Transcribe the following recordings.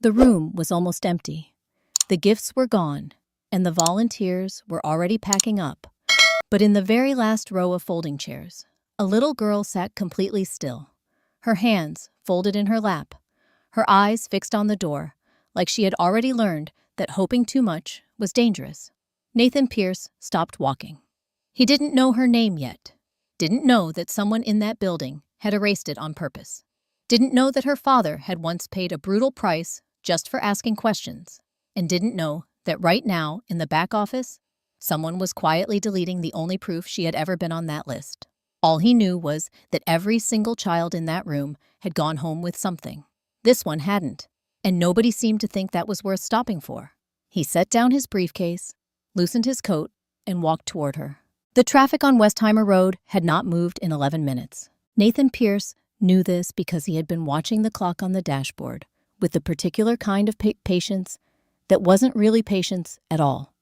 The room was almost empty. The gifts were gone, and the volunteers were already packing up. But in the very last row of folding chairs, a little girl sat completely still, her hands folded in her lap, her eyes fixed on the door, like she had already learned that hoping too much was dangerous. Nathan Pierce stopped walking. He didn't know her name yet, didn't know that someone in that building had erased it on purpose, didn't know that her father had once paid a brutal price just for asking questions, and didn't know that right now, in the back office, someone was quietly deleting the only proof she had ever been on that list. All he knew was that every single child in that room had gone home with something. This one hadn't, and nobody seemed to think that was worth stopping for. He set down his briefcase, loosened his coat, and walked toward her. The traffic on Westheimer Road had not moved in 11 minutes. Nathan Pierce knew this because he had been watching the clock on the dashboard with the particular kind of patience that wasn't really patience at all.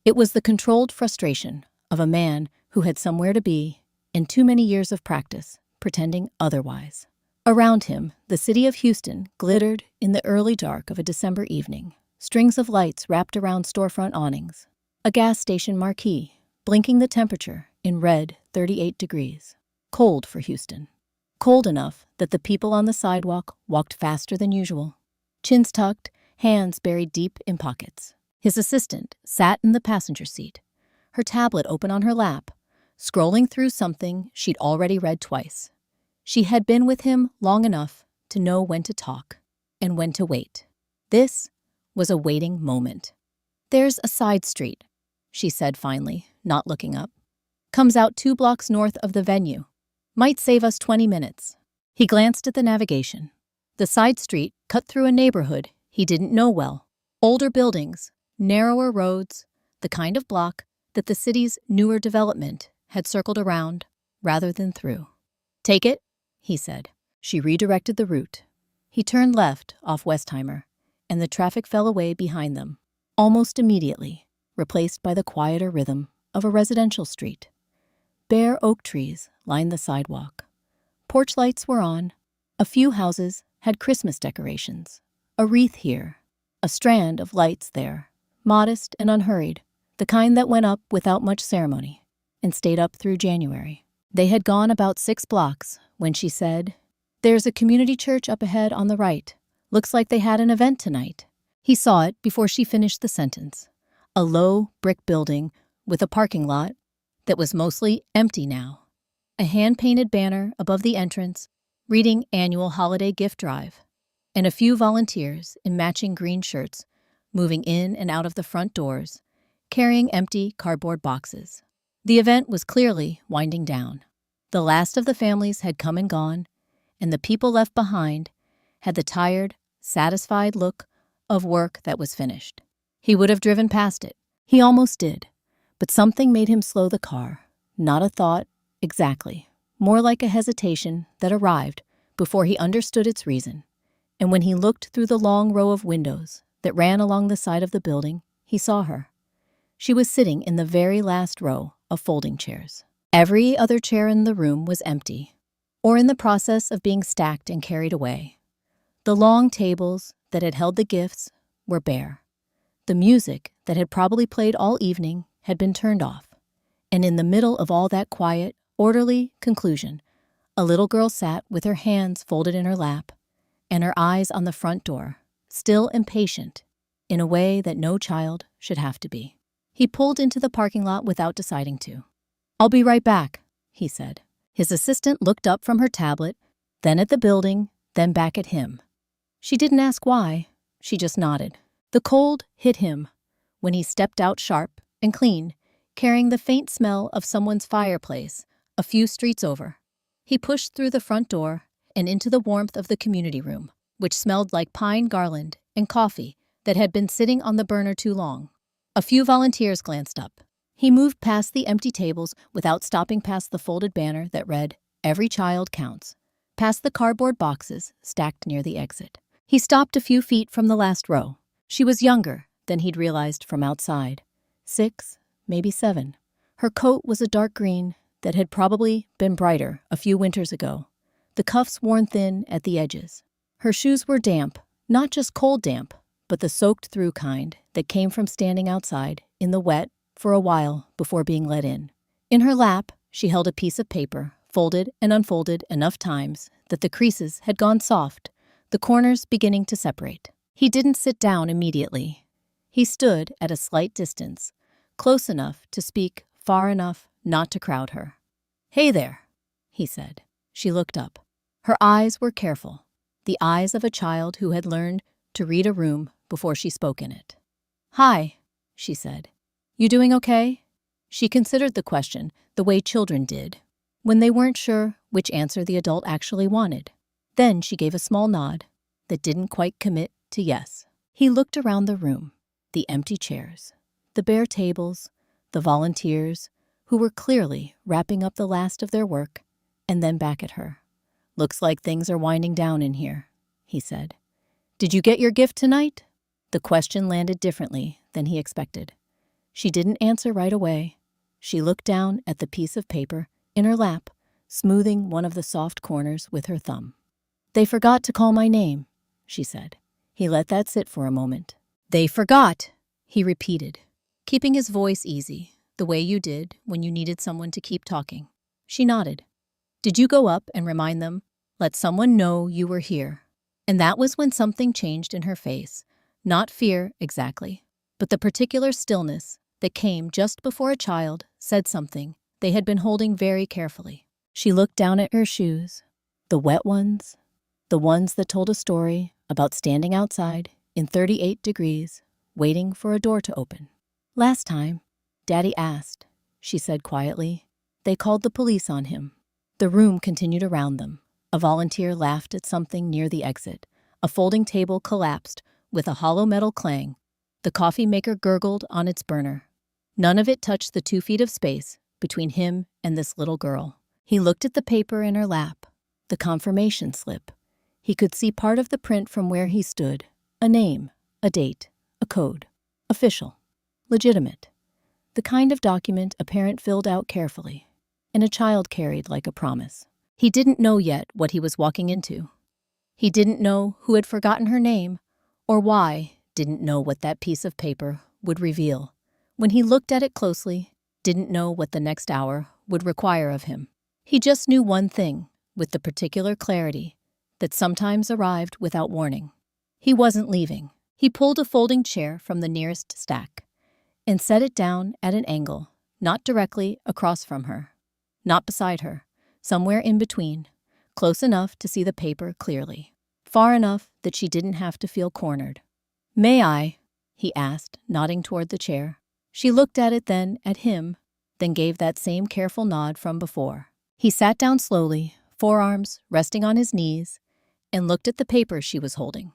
It was the controlled frustration of a man who had somewhere to be and too many years of practice pretending otherwise. Around him, the city of Houston glittered in the early dark of a December evening. Strings of lights wrapped around storefront awnings. A gas station marquee, blinking the temperature in red 38 degrees. Cold for Houston. Cold enough that the people on the sidewalk walked faster than usual. Chins tucked, hands buried deep in pockets. His assistant sat in the passenger seat, her tablet open on her lap, scrolling through something she'd already read twice. She had been with him long enough to know when to talk and when to wait. This was a waiting moment. "There's a side street," she said finally, not looking up. "Comes out 2 blocks north of the venue. Might save us 20 minutes. He glanced at the navigation. The side street cut through a neighborhood he didn't know well. Older buildings, narrower roads, the kind of block that the city's newer development had circled around rather than through. "Take it," he said. She redirected the route. He turned left off Westheimer, and the traffic fell away behind them, almost immediately, replaced by the quieter rhythm of a residential street. Bare oak trees lined the sidewalk. Porch lights were on. A few houses had Christmas decorations. A wreath here, a strand of lights there, modest and unhurried, the kind that went up without much ceremony and stayed up through January. They had gone about 6 blocks when she said, "There's a community church up ahead on the right. Looks like they had an event tonight." He saw it before she finished the sentence. A low brick building with a parking lot that was mostly empty now. A hand-painted banner above the entrance reading Annual Holiday Gift Drive, and a few volunteers in matching green shirts moving in and out of the front doors, carrying empty cardboard boxes. The event was clearly winding down. The last of the families had come and gone, and the people left behind had the tired, satisfied look of work that was finished. He would have driven past it. He almost did, but something made him slow the car. Not a thought, exactly, more like a hesitation that arrived before he understood its reason. And when he looked through the long row of windows that ran along the side of the building, he saw her. She was sitting in the very last row of folding chairs. Every other chair in the room was empty, or in the process of being stacked and carried away. The long tables that had held the gifts were bare. The music that had probably played all evening had been turned off. And in the middle of all that quiet, orderly conclusion, a little girl sat with her hands folded in her lap and her eyes on the front door, still impatient, in a way that no child should have to be. He pulled into the parking lot without deciding to. "I'll be right back," he said. His assistant looked up from her tablet, then at the building, then back at him. She didn't ask why, she just nodded. The cold hit him when he stepped out sharp and clean, carrying the faint smell of someone's fireplace a few streets over. He pushed through the front door and into the warmth of the community room, which smelled like pine garland and coffee that had been sitting on the burner too long. A few volunteers glanced up. He moved past the empty tables without stopping past the folded banner that read, "Every child counts," past the cardboard boxes stacked near the exit. He stopped a few feet from the last row. She was younger than he'd realized from outside. 6, maybe 7. Her coat was a dark green that had probably been brighter a few winters ago, the cuffs worn thin at the edges. Her shoes were damp, Not just cold damp, but the soaked-through kind that came from standing outside in the wet for a while before being let in. In her lap, she held a piece of paper, folded and unfolded enough times that the creases had gone soft, the corners beginning to separate. He didn't sit down immediately. He stood at a slight distance, close enough to speak, far enough not to crowd her. "Hey there," he said. She looked up. Her eyes were careful, the eyes of a child who had learned to read a room before she spoke in it. "Hi," she said. "You doing okay?" She considered the question the way children did, when they weren't sure which answer the adult actually wanted. Then she gave a small nod that didn't quite commit to yes. He looked around the room, the empty chairs, the bare tables, the volunteers who were clearly wrapping up the last of their work, and then back at her. "Looks like things are winding down in here," he said. "Did you get your gift tonight?" The question landed differently than he expected. She didn't answer right away. She looked down at the piece of paper in her lap, smoothing one of the soft corners with her thumb. "They forgot to call my name," she said. He let that sit for a moment. "They forgot," he repeated, keeping his voice easy, the way you did when you needed someone to keep talking. She nodded. "Did you go up and remind them? Let someone know you were here?" And that was when something changed in her face. Not fear, exactly, but the particular stillness that came just before a child said something they had been holding very carefully. She looked down at her shoes, the wet ones, the ones that told a story about standing outside in 38 degrees, waiting for a door to open. "Last time, Daddy asked," she said quietly. "They called the police on him." The room continued around them. A volunteer laughed at something near the exit. A folding table collapsed with a hollow metal clang. The coffee maker gurgled on its burner. None of it touched the 2 feet of space between him and this little girl. He looked at the paper in her lap, the confirmation slip. He could see part of the print from where he stood. A name, a date, a code. Official. Legitimate. The kind of document a parent filled out carefully, and a child carried like a promise. He didn't know yet what he was walking into. He didn't know who had forgotten her name, or why didn't know what that piece of paper would reveal. When he looked at it closely, didn't know what the next hour would require of him. He just knew one thing, with the particular clarity that sometimes arrived without warning. He wasn't leaving. He pulled a folding chair from the nearest stack and set it down at an angle, not directly across from her, not beside her, somewhere in between, close enough to see the paper clearly, far enough that she didn't have to feel cornered. "May I?" he asked, nodding toward the chair. She looked at it, then at him, then gave that same careful nod from before. He sat down slowly, forearms resting on his knees, and looked at the paper she was holding.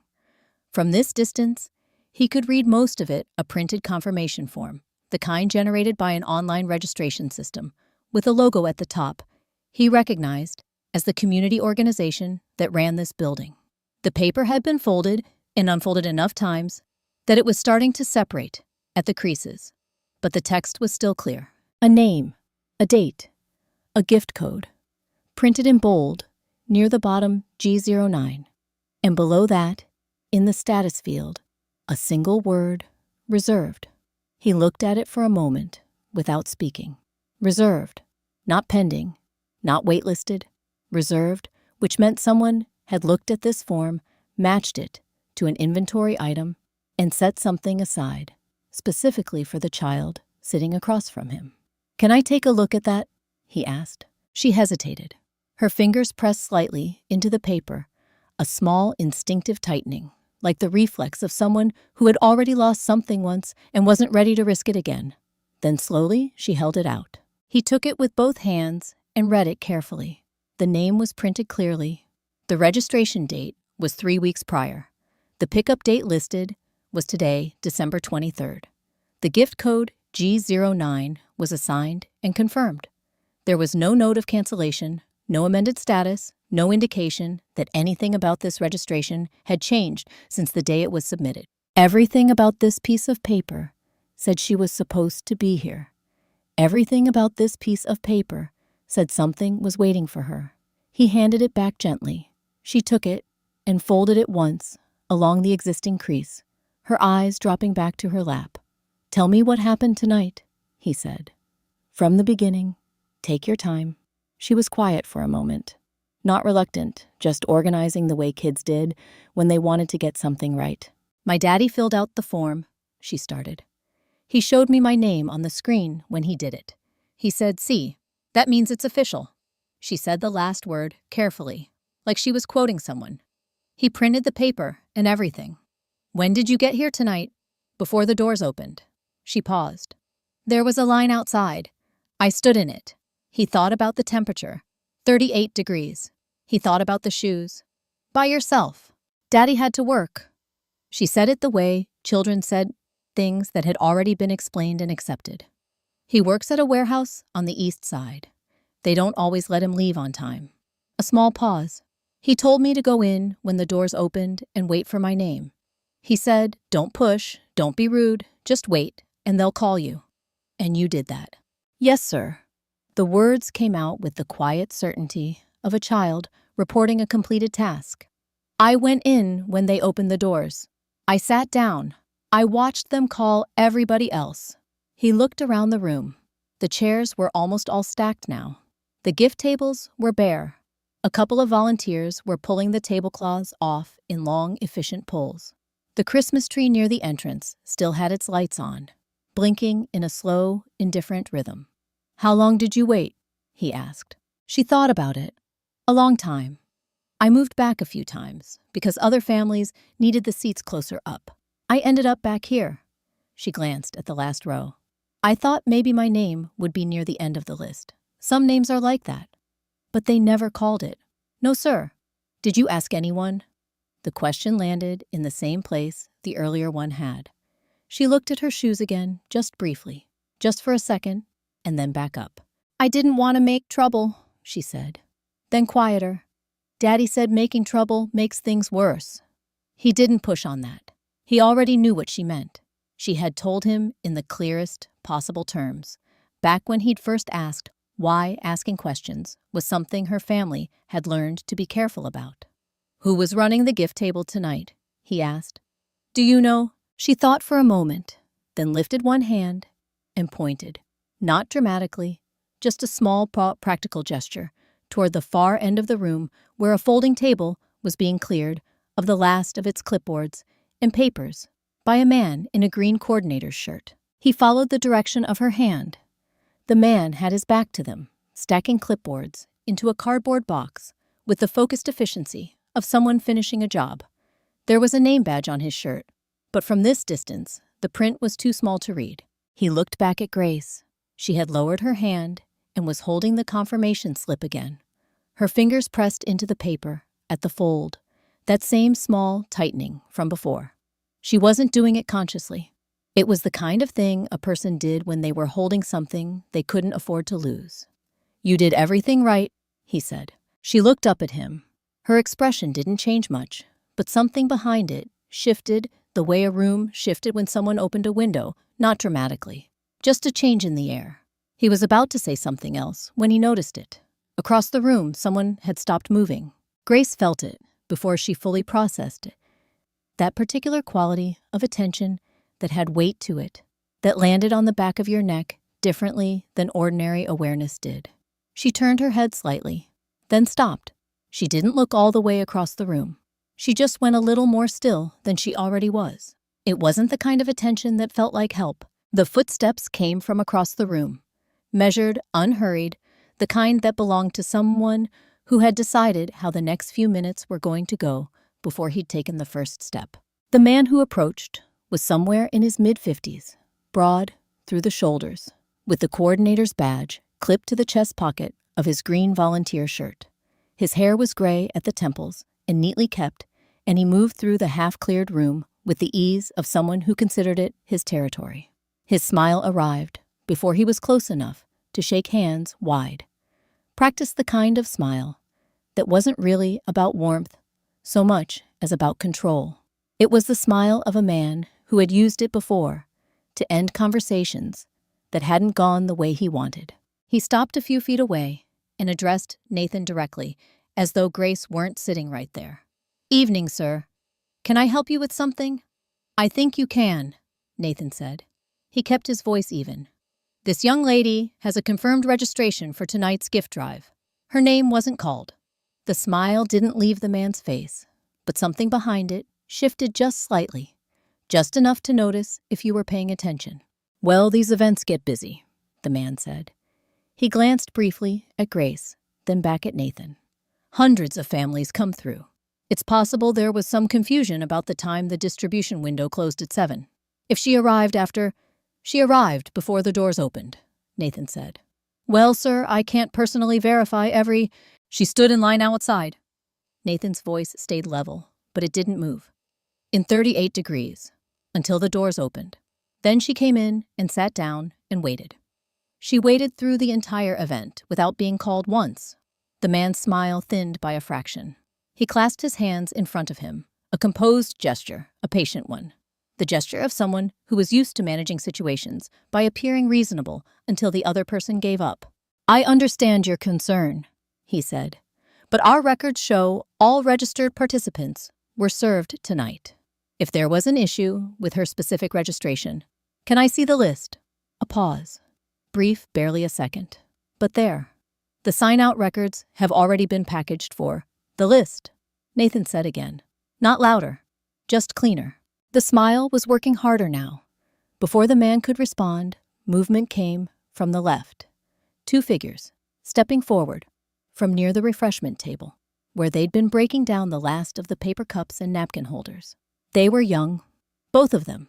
From this distance, he could read most of it a printed confirmation form, the kind generated by an online registration system, with a logo at the top he recognized as the community organization that ran this building. The paper had been folded and unfolded enough times that it was starting to separate at the creases, but the text was still clear. A name, a date, a gift code, printed in bold near the bottom G09, and below that, in the status field, a single word, reserved. He looked at it for a moment without speaking. Reserved, not pending, not waitlisted, reserved, which meant someone had looked at this form, matched it to an inventory item, and set something aside, specifically for the child sitting across from him. "Can I take a look at that?" he asked. She hesitated. Her fingers pressed slightly into the paper, a small instinctive tightening, like the reflex of someone who had already lost something once and wasn't ready to risk it again. Then slowly she held it out. He took it with both hands and read it carefully. The name was printed clearly. The registration date was 3 weeks prior. The pickup date listed was today, December 23rd. The gift code G09 was assigned and confirmed. There was no note of cancellation, no amended status, no indication that anything about this registration had changed since the day it was submitted. Everything about this piece of paper said she was supposed to be here. Everything about this piece of paper said something was waiting for her. He handed it back gently. She took it and folded it once, along the existing crease, her eyes dropping back to her lap. "Tell me what happened tonight," he said. "From the beginning. Take your time." She was quiet for a moment. Not reluctant, just organizing the way kids did when they wanted to get something right. "My daddy filled out the form," she started. "He showed me my name on the screen when he did it. He said, 'See, that means it's official.'" She said the last word carefully, like she was quoting someone. "He printed the paper and everything." "When did you get here tonight?" "Before the doors opened." She paused. "There was a line outside. I stood in it." He thought about the temperature. 38 degrees. He thought about the shoes. "By yourself." "Daddy had to work." She said it the way children said things that had already been explained and accepted. "He works at a warehouse on the east side. They don't always let him leave on time." A small pause. "He told me to go in when the doors opened and wait for my name. He said, 'Don't push, don't be rude, just wait, and they'll call you.' And you did that." "Yes, sir." The words came out with the quiet certainty of a child reporting a completed task. "I went in when they opened the doors. I sat down. I watched them call everybody else." He looked around the room. The chairs were almost all stacked now. The gift tables were bare. A couple of volunteers were pulling the tablecloths off in long, efficient pulls. The Christmas tree near the entrance still had its lights on, blinking in a slow, indifferent rhythm. "How long did you wait?" he asked. She thought about it. "A long time. I moved back a few times because other families needed the seats closer up. I ended up back here." She glanced at the last row. "I thought maybe my name would be near the end of the list. Some names are like that." "But they never called it." "No, sir." "Did you ask anyone?" The question landed in the same place the earlier one had. She looked at her shoes again, just briefly, just for a second, and then back up. "I didn't want to make trouble," she said. Then quieter. "Daddy said making trouble makes things worse." He didn't push on that. He already knew what she meant. She had told him in the clearest possible terms, back when he'd first asked why asking questions was something her family had learned to be careful about. "Who was running the gift table tonight?" he asked. "Do you know?" She thought for a moment, then lifted one hand and pointed, not dramatically, just a small practical gesture, toward the far end of the room where a folding table was being cleared of the last of its clipboards and papers by a man in a green coordinator's shirt. He followed the direction of her hand. The man had his back to them, stacking clipboards into a cardboard box with the focused efficiency of someone finishing a job. There was a name badge on his shirt, but from this distance, the print was too small to read. He looked back at Grace. She had lowered her hand and was holding the confirmation slip again. Her fingers pressed into the paper at the fold, that same small tightening from before. She wasn't doing it consciously. It was the kind of thing a person did when they were holding something they couldn't afford to lose. "You did everything right," he said. She looked up at him. Her expression didn't change much, but something behind it shifted the way a room shifted when someone opened a window, not dramatically. Just a change in the air. He was about to say something else when he noticed it. Across the room, someone had stopped moving. Grace felt it before she fully processed it. That particular quality of attention that had weight to it, that landed on the back of your neck differently than ordinary awareness did. She turned her head slightly, then stopped. She didn't look all the way across the room. She just went a little more still than she already was. It wasn't the kind of attention that felt like help. The footsteps came from across the room, measured, unhurried, the kind that belonged to someone who had decided how the next few minutes were going to go before he'd taken the first step. The man who approached was somewhere in his mid-50s, broad through the shoulders, with the coordinator's badge clipped to the chest pocket of his green volunteer shirt. His hair was gray at the temples and neatly kept, and he moved through the half-cleared room with the ease of someone who considered it his territory. His smile arrived before he was close enough to shake hands wide. Practiced the kind of smile that wasn't really about warmth so much as about control. It was the smile of a man who had used it before to end conversations that hadn't gone the way he wanted. He stopped a few feet away and addressed Nathan directly, as though Grace weren't sitting right there. "Evening, sir." Can I help you with something? I think you can, Nathan said. He kept his voice even. This young lady has a confirmed registration for tonight's gift drive. Her name wasn't called. The smile didn't leave the man's face, but something behind it shifted just slightly, just enough to notice if you were paying attention. Well, these events get busy, the man said. He glanced briefly at Grace, then back at Nathan. Hundreds of families come through. It's possible there was some confusion about the time the distribution window closed at 7. If she arrived before the doors opened, Nathan said. Well, sir, I can't personally verify every... She stood in line outside. Nathan's voice stayed level, but it didn't move. In 38 degrees, until the doors opened. Then she came in and sat down and waited. She waited through the entire event without being called once. The man's smile thinned by a fraction. He clasped his hands in front of him, a composed gesture, a patient one. The gesture of someone who was used to managing situations by appearing reasonable until the other person gave up. I understand your concern, he said, but our records show all registered participants were served tonight. If there was an issue with her specific registration, can I see the list? A pause. Brief, barely a second. But there. The sign-out records have already been packaged for the list, Nathan said again. Not louder, just cleaner. The smile was working harder now. Before the man could respond, movement came from the left. 2 figures, stepping forward, from near the refreshment table, where they'd been breaking down the last of the paper cups and napkin holders. They were young, both of them,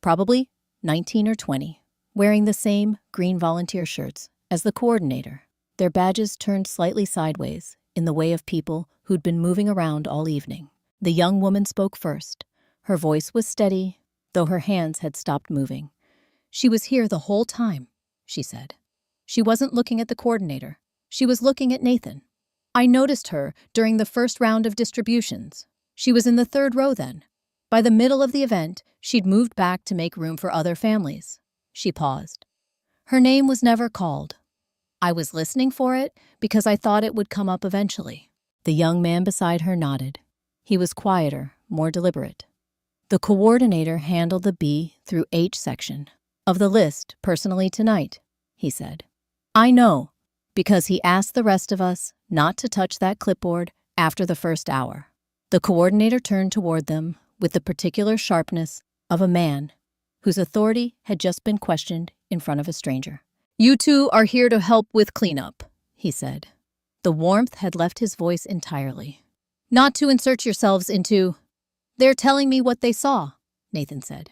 probably 19 or 20, wearing the same green volunteer shirts as the coordinator, their badges turned slightly sideways in the way of people who'd been moving around all evening. The young woman spoke first. Her voice was steady, though her hands had stopped moving. She was here the whole time, she said. She wasn't looking at the coordinator. She was looking at Nathan. I noticed her during the first round of distributions. She was in the 3rd row then. By the middle of the event, she'd moved back to make room for other families. She paused. Her name was never called. I was listening for it because I thought it would come up eventually. The young man beside her nodded. He was quieter, more deliberate. The coordinator handled the B through H section of the list personally tonight, he said. I know, because he asked the rest of us not to touch that clipboard after the first hour. The coordinator turned toward them with the particular sharpness of a man whose authority had just been questioned in front of a stranger. You two are here to help with cleanup, he said. The warmth had left his voice entirely. Not to insert yourselves into... They're telling me what they saw, Nathan said.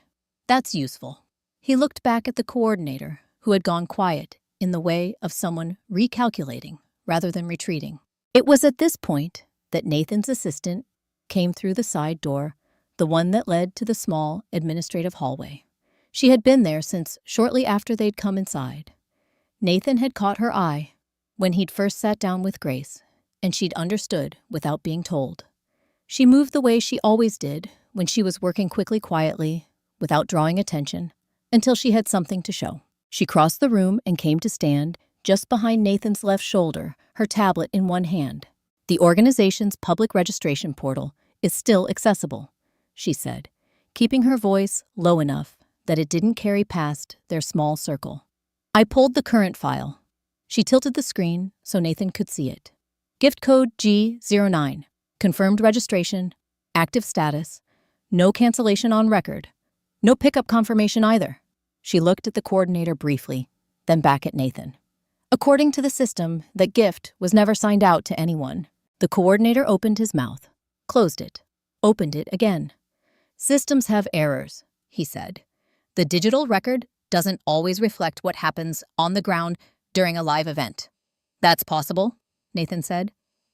That's useful. He looked back at the coordinator, who had gone quiet in the way of someone recalculating rather than retreating. It was at this point that Nathan's assistant came through the side door, the one that led to the small administrative hallway. She had been there since shortly after they'd come inside. Nathan had caught her eye when he'd first sat down with Grace, and she'd understood without being told. She moved the way she always did when she was working quietly, without drawing attention, until she had something to show. She crossed the room and came to stand just behind Nathan's left shoulder, her tablet in one hand. The organization's public registration portal is still accessible, she said, keeping her voice low enough that it didn't carry past their small circle. I pulled the current file. She tilted the screen so Nathan could see it. Gift code G09. Confirmed registration. Active status. No cancellation on record. No pickup confirmation either. She looked at the coordinator briefly, then back at Nathan. According to the system, that gift was never signed out to anyone. The coordinator opened his mouth, closed it, opened it again. Systems have errors, he said. The digital record doesn't always reflect what happens on the ground during a live event. That's possible, Nathan said,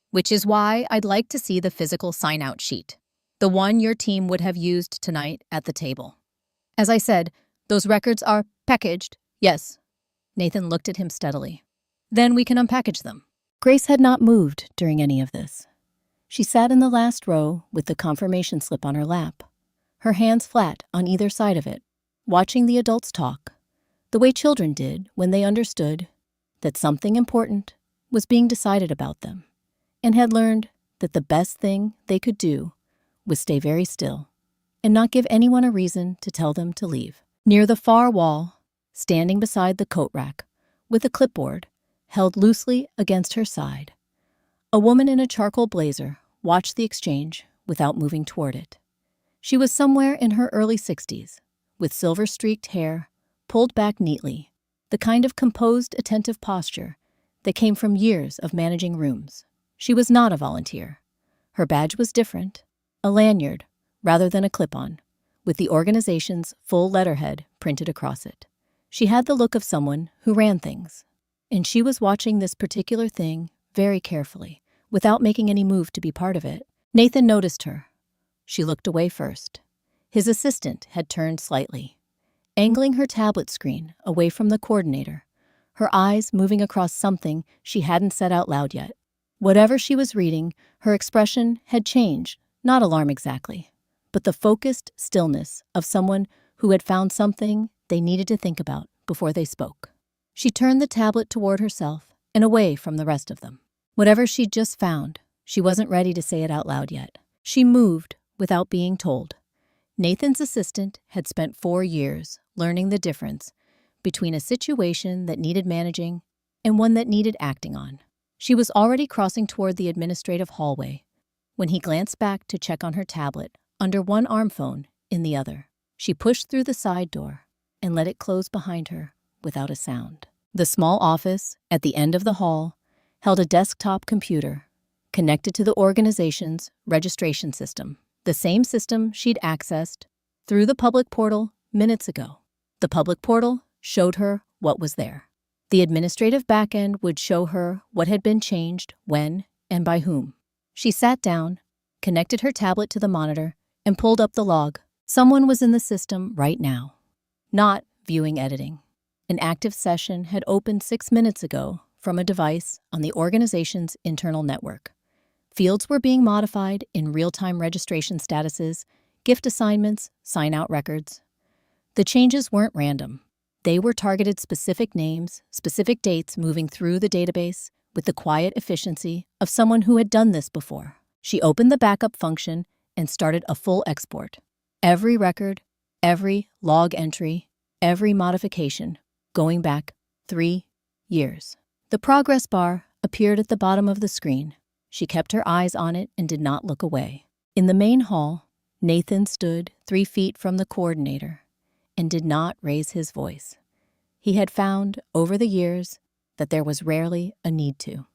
which is why I'd like to see the physical sign-out sheet, the one your team would have used tonight at the table. As I said, those records are packaged, yes. Nathan looked at him steadily. Then we can unpackage them. Grace had not moved during any of this. She sat in the last row with the confirmation slip on her lap, her hands flat on either side of it, watching the adults talk, the way children did when they understood that something important was being decided about them, and had learned that the best thing they could do was stay very still and not give anyone a reason to tell them to leave. Near the far wall, standing beside the coat rack, with a clipboard held loosely against her side, a woman in a charcoal blazer watched the exchange without moving toward it. She was somewhere in her early 60s, with silver-streaked hair pulled back neatly, the kind of composed, attentive posture that came from years of managing rooms. She was not a volunteer. Her badge was different, a lanyard rather than a clip-on, with the organization's full letterhead printed across it. She had the look of someone who ran things, and she was watching this particular thing very carefully, without making any move to be part of it. Nathan noticed her. She looked away first. His assistant had turned slightly, angling her tablet screen away from the coordinator, her eyes moving across something she hadn't said out loud yet. Whatever she was reading, her expression had changed, not alarm exactly, but the focused stillness of someone who had found something they needed to think about before they spoke. She turned the tablet toward herself and away from the rest of them. Whatever she'd just found, she wasn't ready to say it out loud yet. She moved without being told. Nathan's assistant had spent 4 years learning the difference between a situation that needed managing and one that needed acting on. She was already crossing toward the administrative hallway when he glanced back to check on her tablet under one arm phone in the other. She pushed through the side door and let it close behind her without a sound. The small office at the end of the hall held a desktop computer connected to the organization's registration system, the same system she'd accessed through the public portal minutes ago. The public portal showed her what was there. The administrative backend would show her what had been changed, when, and by whom. She sat down, connected her tablet to the monitor, and pulled up the log. Someone was in the system right now. Not viewing editing. An active session had opened 6 minutes ago from a device on the organization's internal network. Fields were being modified in real-time registration statuses, gift assignments, sign-out records. The changes weren't random. They were targeted specific names, specific dates moving through the database with the quiet efficiency of someone who had done this before. She opened the backup function and started a full export. Every record, every log entry, every modification, going back 3 years. The progress bar appeared at the bottom of the screen. She kept her eyes on it and did not look away. In the main hall, Nathan stood 3 feet from the coordinator and did not raise his voice. He had found, over the years, that there was rarely a need to.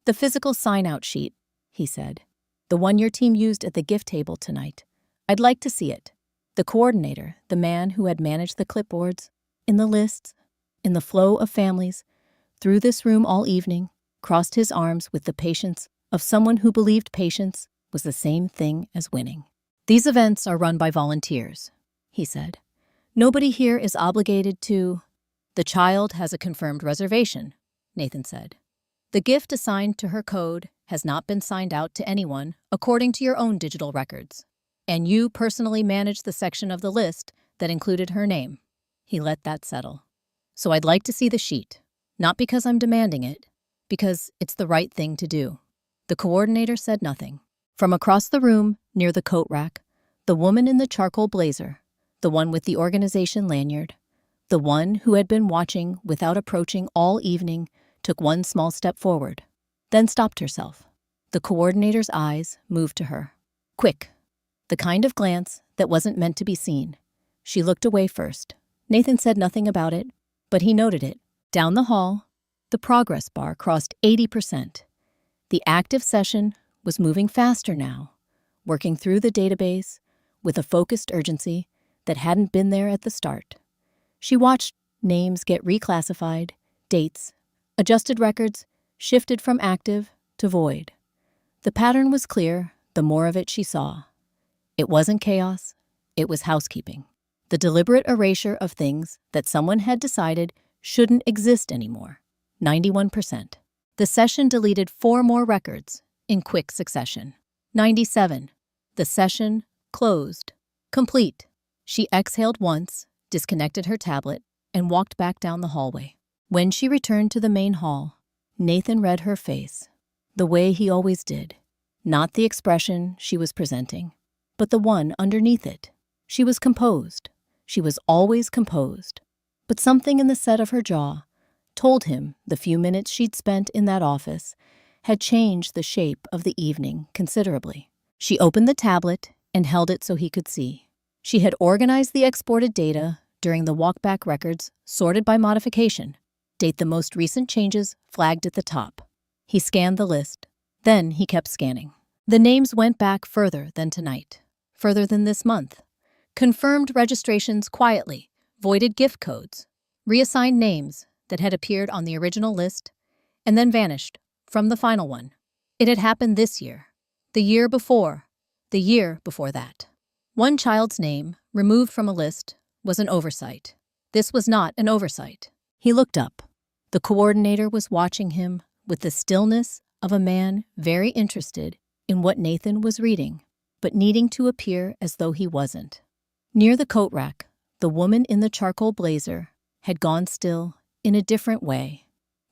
"The physical sign-out sheet," he said. "The one your team used at the gift table tonight. I'd like to see it." The coordinator, the man who had managed the clipboards, in the lists, in the flow of families, through this room all evening, crossed his arms with the patience of someone who believed patience was the same thing as winning. "These events are run by volunteers," he said. "Nobody here is obligated to—" "The child has a confirmed reservation," Nathan said. "The gift assigned to her code has not been signed out to anyone according to your own digital records. And you personally managed the section of the list that included her name." He let that settle. "So I'd like to see the sheet, not because I'm demanding it, because it's the right thing to do." The coordinator said nothing. From across the room, near the coat rack, the woman in the charcoal blazer, the one with the organization lanyard, the one who had been watching without approaching all evening, took one small step forward, then stopped herself. The coordinator's eyes moved to her. Quick. The kind of glance that wasn't meant to be seen. She looked away first. Nathan said nothing about it, but he noted it. Down the hall, the progress bar crossed 80%. The active session was moving faster now, working through the database with a focused urgency that hadn't been there at the start. She watched names get reclassified, dates, adjusted records, shifted from active to void. The pattern was clear the more of it she saw. It wasn't chaos, it was housekeeping. The deliberate erasure of things that someone had decided shouldn't exist anymore. 91%. The session deleted 4 more records in quick succession. 97. The session closed. Complete. She exhaled once, disconnected her tablet, and walked back down the hallway. When she returned to the main hall, Nathan read her face, the way he always did. Not the expression she was presenting, but the one underneath it. She was composed. She was always composed. But something in the set of her jaw told him the few minutes she'd spent in that office had changed the shape of the evening considerably. She opened the tablet and held it so he could see. She had organized the exported data during the walkback records, sorted by modification. Date the most recent changes flagged at the top. He scanned the list. Then he kept scanning. The names went back further than tonight, further than this month. Confirmed registrations quietly, voided gift codes, reassigned names that had appeared on the original list and then vanished from the final one. It had happened this year, the year before that. One child's name, removed from a list, was an oversight. This was not an oversight. He looked up. The coordinator was watching him with the stillness of a man very interested in what Nathan was reading, but needing to appear as though he wasn't. Near the coat rack, the woman in the charcoal blazer had gone still in a different way.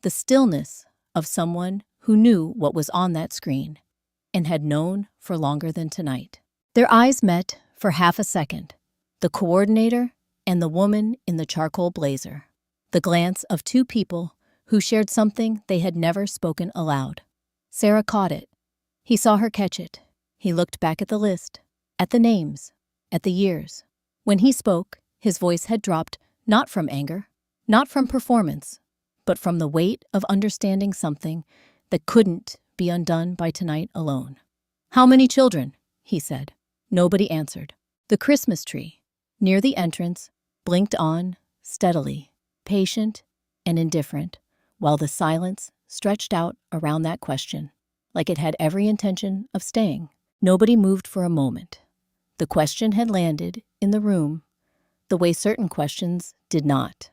The stillness of someone who knew what was on that screen and had known for longer than tonight. Their eyes met for half a second, the coordinator and the woman in the charcoal blazer. The glance of two people who shared something they had never spoken aloud. Sarah caught it. He saw her catch it. He looked back at the list, at the names, at the years. When he spoke, his voice had dropped not from anger, not from performance, but from the weight of understanding something that couldn't be undone by tonight alone. "How many children?" he said. Nobody answered. The Christmas tree, near the entrance, blinked on, steadily, patient and indifferent, while the silence stretched out around that question, like it had every intention of staying. Nobody moved for a moment. The question had landed in the room the way certain questions did not.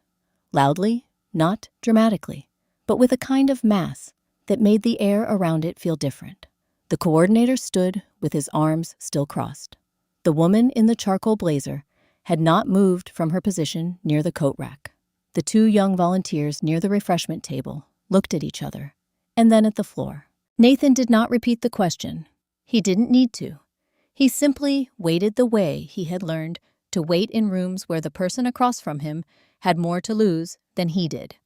Loudly, not dramatically, but with a kind of mass that made the air around it feel different. The coordinator stood with his arms still crossed. The woman in the charcoal blazer had not moved from her position near the coat rack. The two young volunteers near the refreshment table looked at each other, and then at the floor. Nathan did not repeat the question. He didn't need to. He simply waited the way he had learned to wait in rooms where the person across from him had more to lose than he did.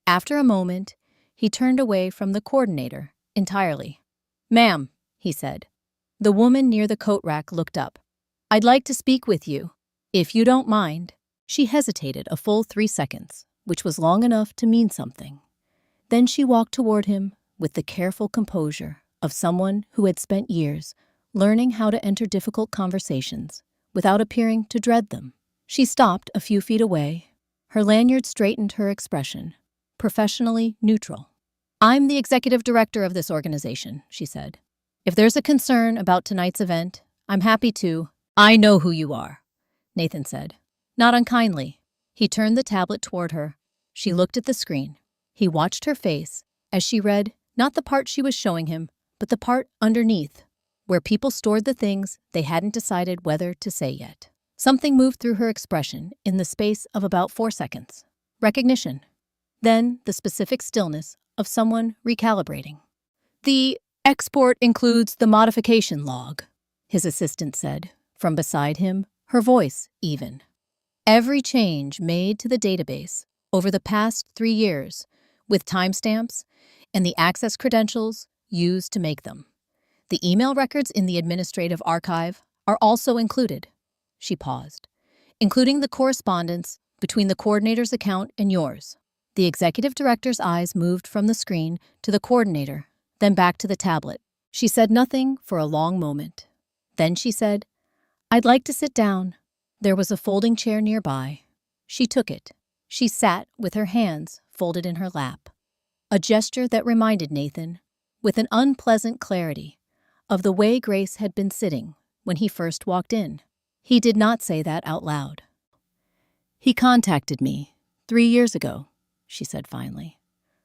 After a moment, he turned away from the coordinator entirely. "Ma'am," he said. The woman near the coat rack looked up. "I'd like to speak with you, if you don't mind." She hesitated a full 3 seconds, which was long enough to mean something. Then she walked toward him with the careful composure of someone who had spent years learning how to enter difficult conversations without appearing to dread them. She stopped a few feet away. Her lanyard straightened her expression, professionally neutral. "I'm the executive director of this organization," she said. "If there's a concern about tonight's event, I'm happy to—" "I know who you are," Nathan said. Not unkindly. He turned the tablet toward her. She looked at the screen. He watched her face as she read not the part she was showing him, but the part underneath, where people stored the things they hadn't decided whether to say yet. Something moved through her expression in the space of about 4 seconds. Recognition. Then the specific stillness of someone recalibrating. "The export includes the modification log," his assistant said, from beside him, her voice even. "Every change made to the database over the past 3 years, with timestamps and the access credentials used to make them. The email records in the administrative archive are also included." She paused. "Including the correspondence between the coordinator's account and yours." The executive director's eyes moved from the screen to the coordinator, then back to the tablet. She said nothing for a long moment. Then she said, "I'd like to sit down." There was a folding chair nearby. She took it. She sat with her hands folded in her lap. A gesture that reminded Nathan, with an unpleasant clarity, of the way Grace had been sitting when he first walked in. He did not say that out loud. "He contacted me 3 years ago," she said finally.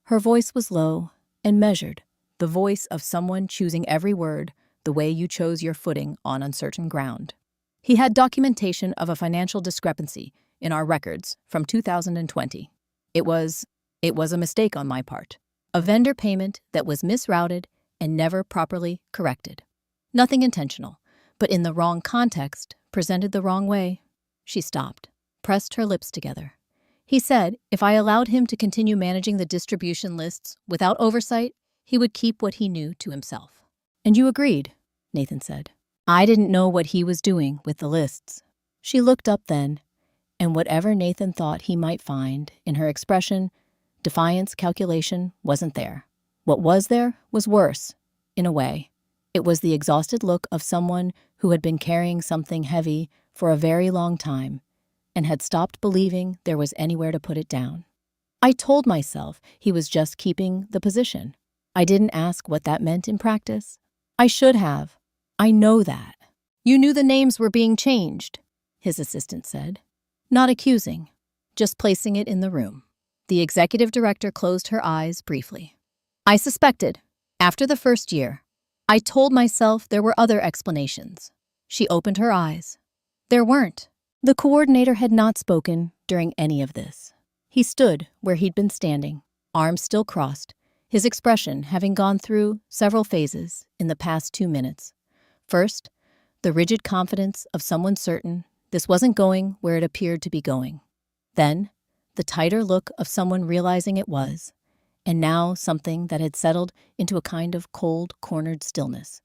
Her voice was low and measured, the voice of someone choosing every word the way you chose your footing on uncertain ground. "He had documentation of a financial discrepancy in our records from 2020. It was a mistake on my part. A vendor payment that was misrouted and never properly corrected. Nothing intentional, but in the wrong context presented the wrong way. She stopped, pressed her lips together. He said if I allowed him to continue managing the distribution lists without oversight, he would keep what he knew to himself. And you agreed, Nathan said. I didn't know what he was doing with the lists. She looked up then, and whatever Nathan thought he might find in her expression, defiance, calculation, wasn't there. What was there was worse, in a way. It was the exhausted look of someone who had been carrying something heavy for a very long time and had stopped believing there was anywhere to put it down. I told myself he was just keeping the position. I didn't ask what that meant in practice. I should have. I know that. You knew the names were being changed, his assistant said. Not accusing, just placing it in the room. The executive director closed her eyes briefly. I suspected, after the first year. I told myself there were other explanations. She opened her eyes. There weren't. The coordinator had not spoken during any of this. He stood where he'd been standing, arms still crossed, his expression having gone through several phases in the past 2 minutes. First, the rigid confidence of someone certain this wasn't going where it appeared to be going. Then, the tighter look of someone realizing it was, and now something that had settled into a kind of cold, cornered stillness.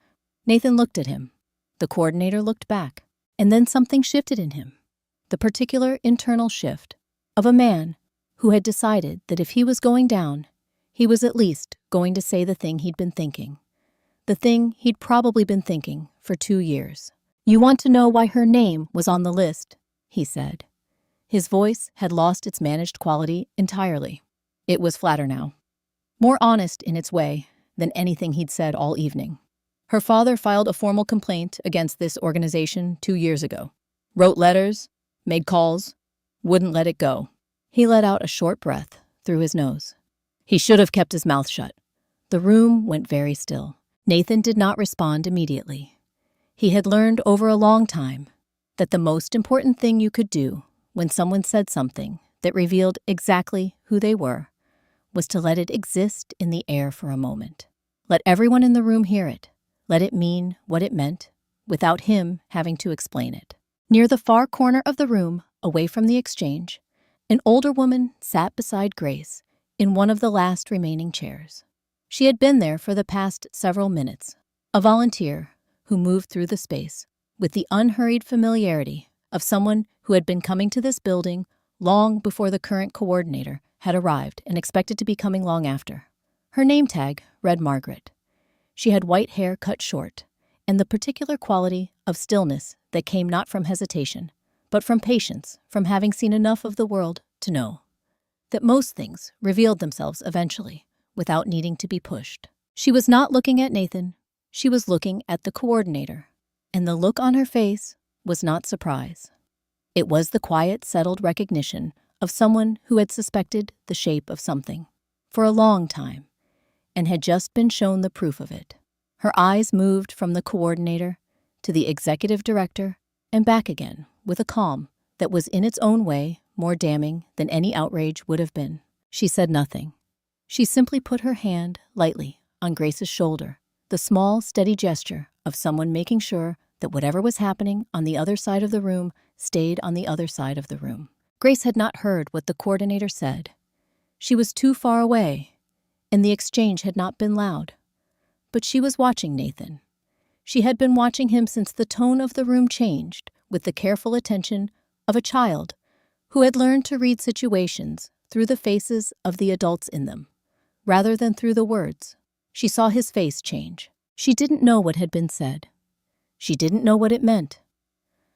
Nathan looked at him. The coordinator looked back, and then something shifted in him. The particular internal shift of a man who had decided that if he was going down, he was at least going to say the thing he'd been thinking. The thing he'd probably been thinking for 2 years. You want to know why her name was on the list, he said. His voice had lost its managed quality entirely. It was flatter now, more honest in its way than anything he'd said all evening. Her father filed a formal complaint against this organization 2 years ago. Wrote letters, made calls, wouldn't let it go. He let out a short breath through his nose. He should have kept his mouth shut. The room went very still. Nathan did not respond immediately. He had learned over a long time that the most important thing you could do when someone said something that revealed exactly who they were was to let it exist in the air for a moment. Let everyone in the room hear it. Let it mean what it meant without him having to explain it. Near the far corner of the room, away from the exchange, an older woman sat beside Grace in one of the last remaining chairs. She had been there for the past several minutes, a volunteer who moved through the space with the unhurried familiarity of someone who had been coming to this building long before the current coordinator had arrived and expected to be coming long after. Her name tag read Margaret. She had white hair cut short, and the particular quality of stillness that came not from hesitation, but from patience, from having seen enough of the world to know that most things revealed themselves eventually, without needing to be pushed. She was not looking at Nathan. She was looking at the coordinator, and the look on her face was not surprise. It was the quiet, settled recognition of someone who had suspected the shape of something for a long time and had just been shown the proof of it. Her eyes moved from the coordinator to the executive director and back again with a calm that was in its own way more damning than any outrage would have been. She said nothing. She simply put her hand lightly on Grace's shoulder, the small, steady gesture of someone making sure that whatever was happening on the other side of the room stayed on the other side of the room. Grace had not heard what the coordinator said. She was too far away, and the exchange had not been loud. But she was watching Nathan. She had been watching him since the tone of the room changed with the careful attention of a child who had learned to read situations through the faces of the adults in them, rather than through the words. She saw his face change. She didn't know what had been said. She didn't know what it meant.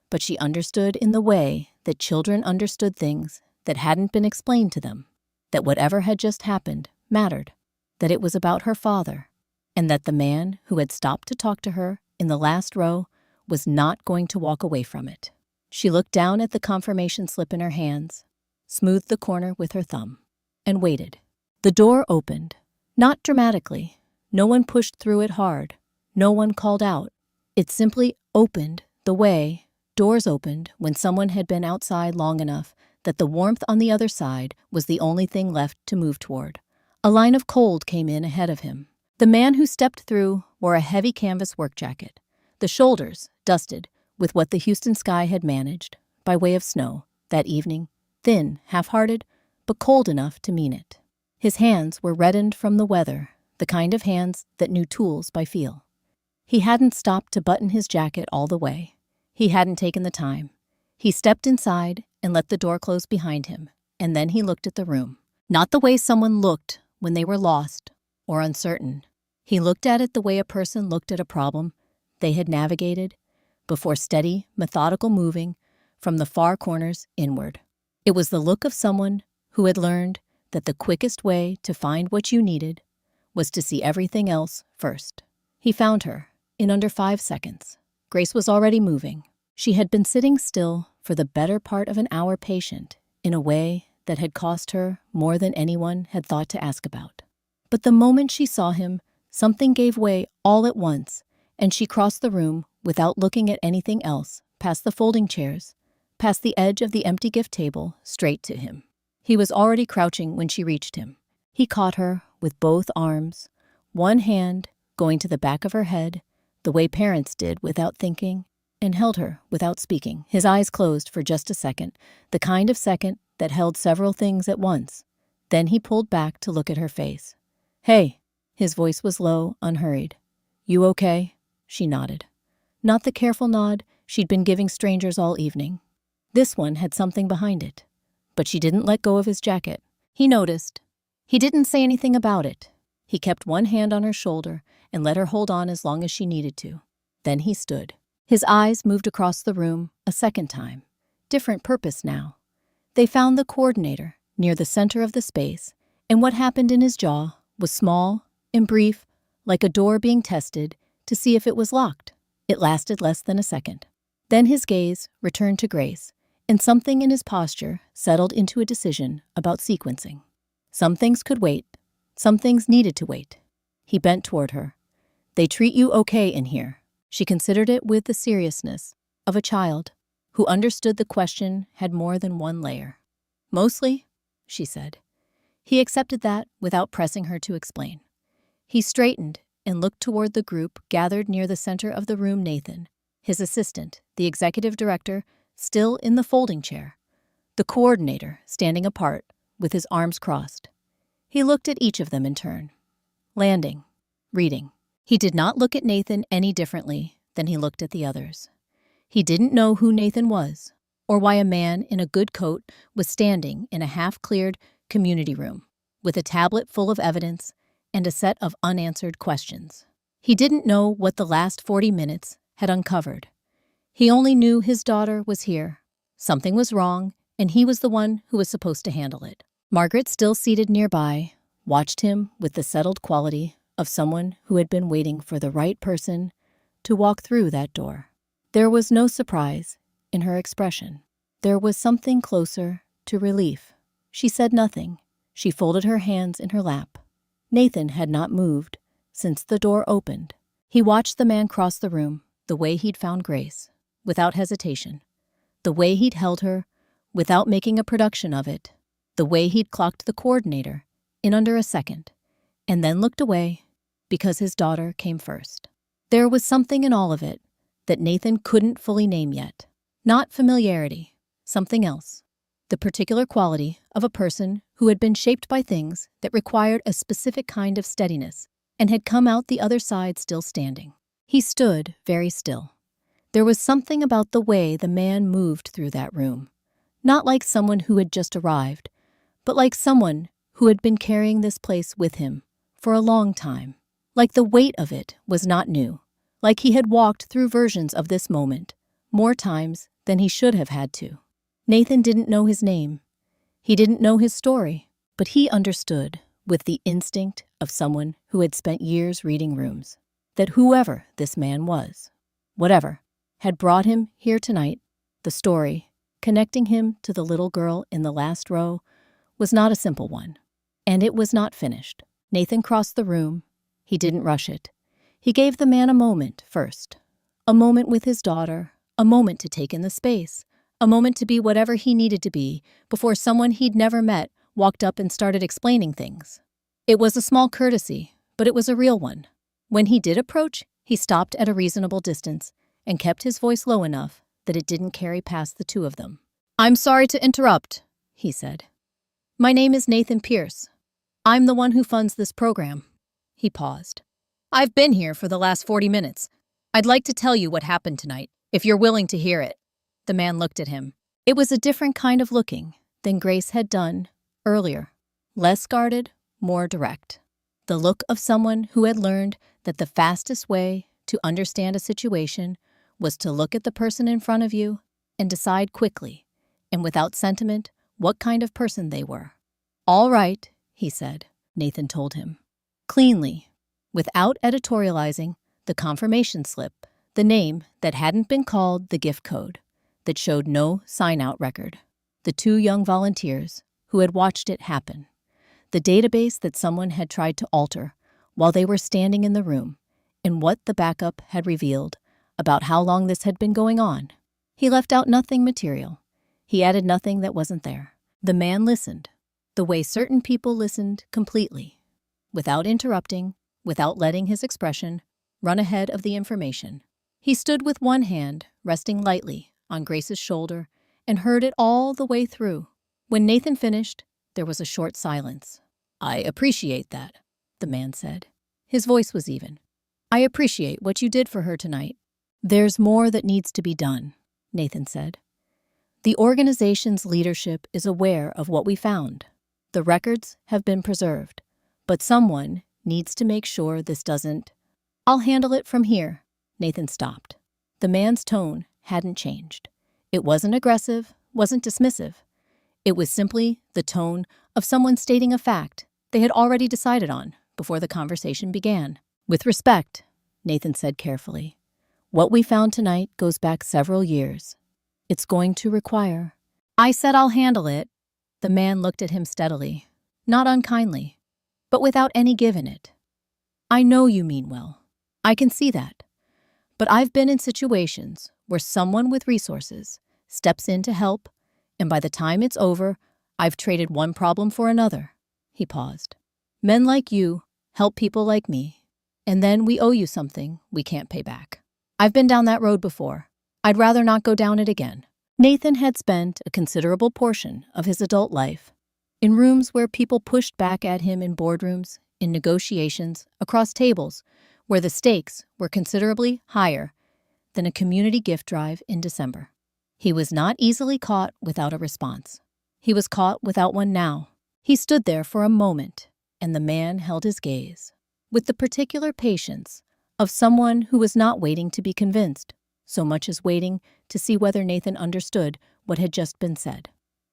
But she understood in the way that children understood things that hadn't been explained to them, that whatever had just happened mattered, that it was about her father, and that the man who had stopped to talk to her in the last row was not going to walk away from it. She looked down at the confirmation slip in her hands, smoothed the corner with her thumb, and waited. The door opened, not dramatically. No one pushed through it hard. No one called out. It simply opened the way doors opened when someone had been outside long enough that the warmth on the other side was the only thing left to move toward. A line of cold came in ahead of him. The man who stepped through wore a heavy canvas work jacket, the shoulders dusted with what the Houston sky had managed, by way of snow, that evening, thin, half-hearted, but cold enough to mean it. His hands were reddened from the weather, the kind of hands that knew tools by feel. He hadn't stopped to button his jacket all the way. He hadn't taken the time. He stepped inside and let the door close behind him, and then he looked at the room. Not the way someone looked when they were lost or uncertain. He looked at it the way a person looked at a problem they had navigated before steady, methodical moving from the far corners inward. It was the look of someone who had learned that the quickest way to find what you needed was to see everything else first. He found her in under 5 seconds. Grace was already moving. She had been sitting still for the better part of an hour, patient in a way that had cost her more than anyone had thought to ask about. But the moment she saw him, something gave way all at once, and she crossed the room without looking at anything else, past the folding chairs, past the edge of the empty gift table, straight to him. He was already crouching when she reached him. He caught her with both arms, one hand going to the back of her head, the way parents did without thinking, and held her without speaking. His eyes closed for just a second, the kind of second that held several things at once. Then he pulled back to look at her face. "Hey." His voice was low, unhurried. "You okay?" She nodded. Not the careful nod she'd been giving strangers all evening. This one had something behind it. But she didn't let go of his jacket. He noticed. He didn't say anything about it. He kept one hand on her shoulder and let her hold on as long as she needed to. Then he stood. His eyes moved across the room a second time. Different purpose now. They found the coordinator near the center of the space, and what happened in his jaw was small and brief, like a door being tested to see if it was locked. It lasted less than a second. Then his gaze returned to Grace, and something in his posture settled into a decision about sequencing. Some things could wait. Some things needed to wait. He bent toward her. "They treat you okay in here." She considered it with the seriousness of a child who understood the question had more than one layer. "Mostly," she said. He accepted that without pressing her to explain. He straightened and looked toward the group gathered near the center of the room. Nathan, his assistant, the executive director, still in the folding chair, the coordinator standing apart with his arms crossed. He looked at each of them in turn. Landing. Reading. He did not look at Nathan any differently than he looked at the others. He didn't know who Nathan was, or why a man in a good coat was standing in a half-cleared community room with a tablet full of evidence and a set of unanswered questions. He didn't know what the last 40 minutes had uncovered. He only knew his daughter was here. Something was wrong, and he was the one who was supposed to handle it. Margaret, still seated nearby, watched him with the settled quality of someone who had been waiting for the right person to walk through that door. There was no surprise in her expression. There was something closer to relief. She said nothing. She folded her hands in her lap. Nathan had not moved since the door opened. He watched the man cross the room the way he'd found Grace, without hesitation. The way he'd held her without making a production of it. The way he'd clocked the coordinator in under a second, and then looked away because his daughter came first. There was something in all of it that Nathan couldn't fully name yet. Not familiarity, something else. The particular quality of a person who had been shaped by things that required a specific kind of steadiness and had come out the other side still standing. He stood very still. There was something about the way the man moved through that room, not like someone who had just arrived, but like someone who had been carrying this place with him for a long time. Like the weight of it was not new, like he had walked through versions of this moment more times than he should have had to. Nathan didn't know his name. He didn't know his story, but he understood with the instinct of someone who had spent years reading rooms that whoever this man was, whatever, had brought him here tonight. The story, connecting him to the little girl in the last row, was not a simple one, and it was not finished. Nathan crossed the room. He didn't rush it. He gave the man a moment first, a moment with his daughter, a moment to take in the space, a moment to be whatever he needed to be before someone he'd never met walked up and started explaining things. It was a small courtesy, but it was a real one. When he did approach, he stopped at a reasonable distance and kept his voice low enough that it didn't carry past the two of them. "I'm sorry to interrupt," he said. "My name is Nathan Pierce. I'm the one who funds this program." He paused. "I've been here for the last 40 minutes. I'd like to tell you what happened tonight, if you're willing to hear it." The man looked at him. It was a different kind of looking than Grace had done earlier. Less guarded, more direct. The look of someone who had learned that the fastest way to understand a situation was to look at the person in front of you and decide quickly, and without sentiment, what kind of person they were. "All right," he said, Nathan told him. Cleanly, without editorializing, the confirmation slip, the name that hadn't been called, the gift code, that showed no sign-out record, the two young volunteers who had watched it happen, the database that someone had tried to alter while they were standing in the room, and what the backup had revealed about how long this had been going on. He left out nothing material. He added nothing that wasn't there. The man listened, the way certain people listened completely, without interrupting, without letting his expression run ahead of the information. He stood with one hand resting lightly on Grace's shoulder and heard it all the way through. When Nathan finished, there was a short silence. "I appreciate that," the man said. His voice was even. "I appreciate what you did for her tonight." "There's more that needs to be done," Nathan said. "The organization's leadership is aware of what we found. The records have been preserved, but someone needs to make sure this doesn't—" "I'll handle it from here." Nathan stopped. The man's tone hadn't changed. It wasn't aggressive, wasn't dismissive. It was simply the tone of someone stating a fact they had already decided on before the conversation began. "With respect," Nathan said carefully, "what we found tonight goes back several years. It's going to require—" "I said I'll handle it." The man looked at him steadily, not unkindly, but without any give in it. "I know you mean well. I can see that. But I've been in situations where someone with resources steps in to help, and by the time it's over, I've traded one problem for another." He paused. "Men like you help people like me, and then we owe you something we can't pay back. I've been down that road before. I'd rather not go down it again." Nathan had spent a considerable portion of his adult life in rooms where people pushed back at him, in boardrooms, in negotiations, across tables where the stakes were considerably higher than a community gift drive in December. He was not easily caught without a response. He was caught without one now. He stood there for a moment, and the man held his gaze, with the particular patience of someone who was not waiting to be convinced, so much as waiting to see whether Nathan understood what had just been said.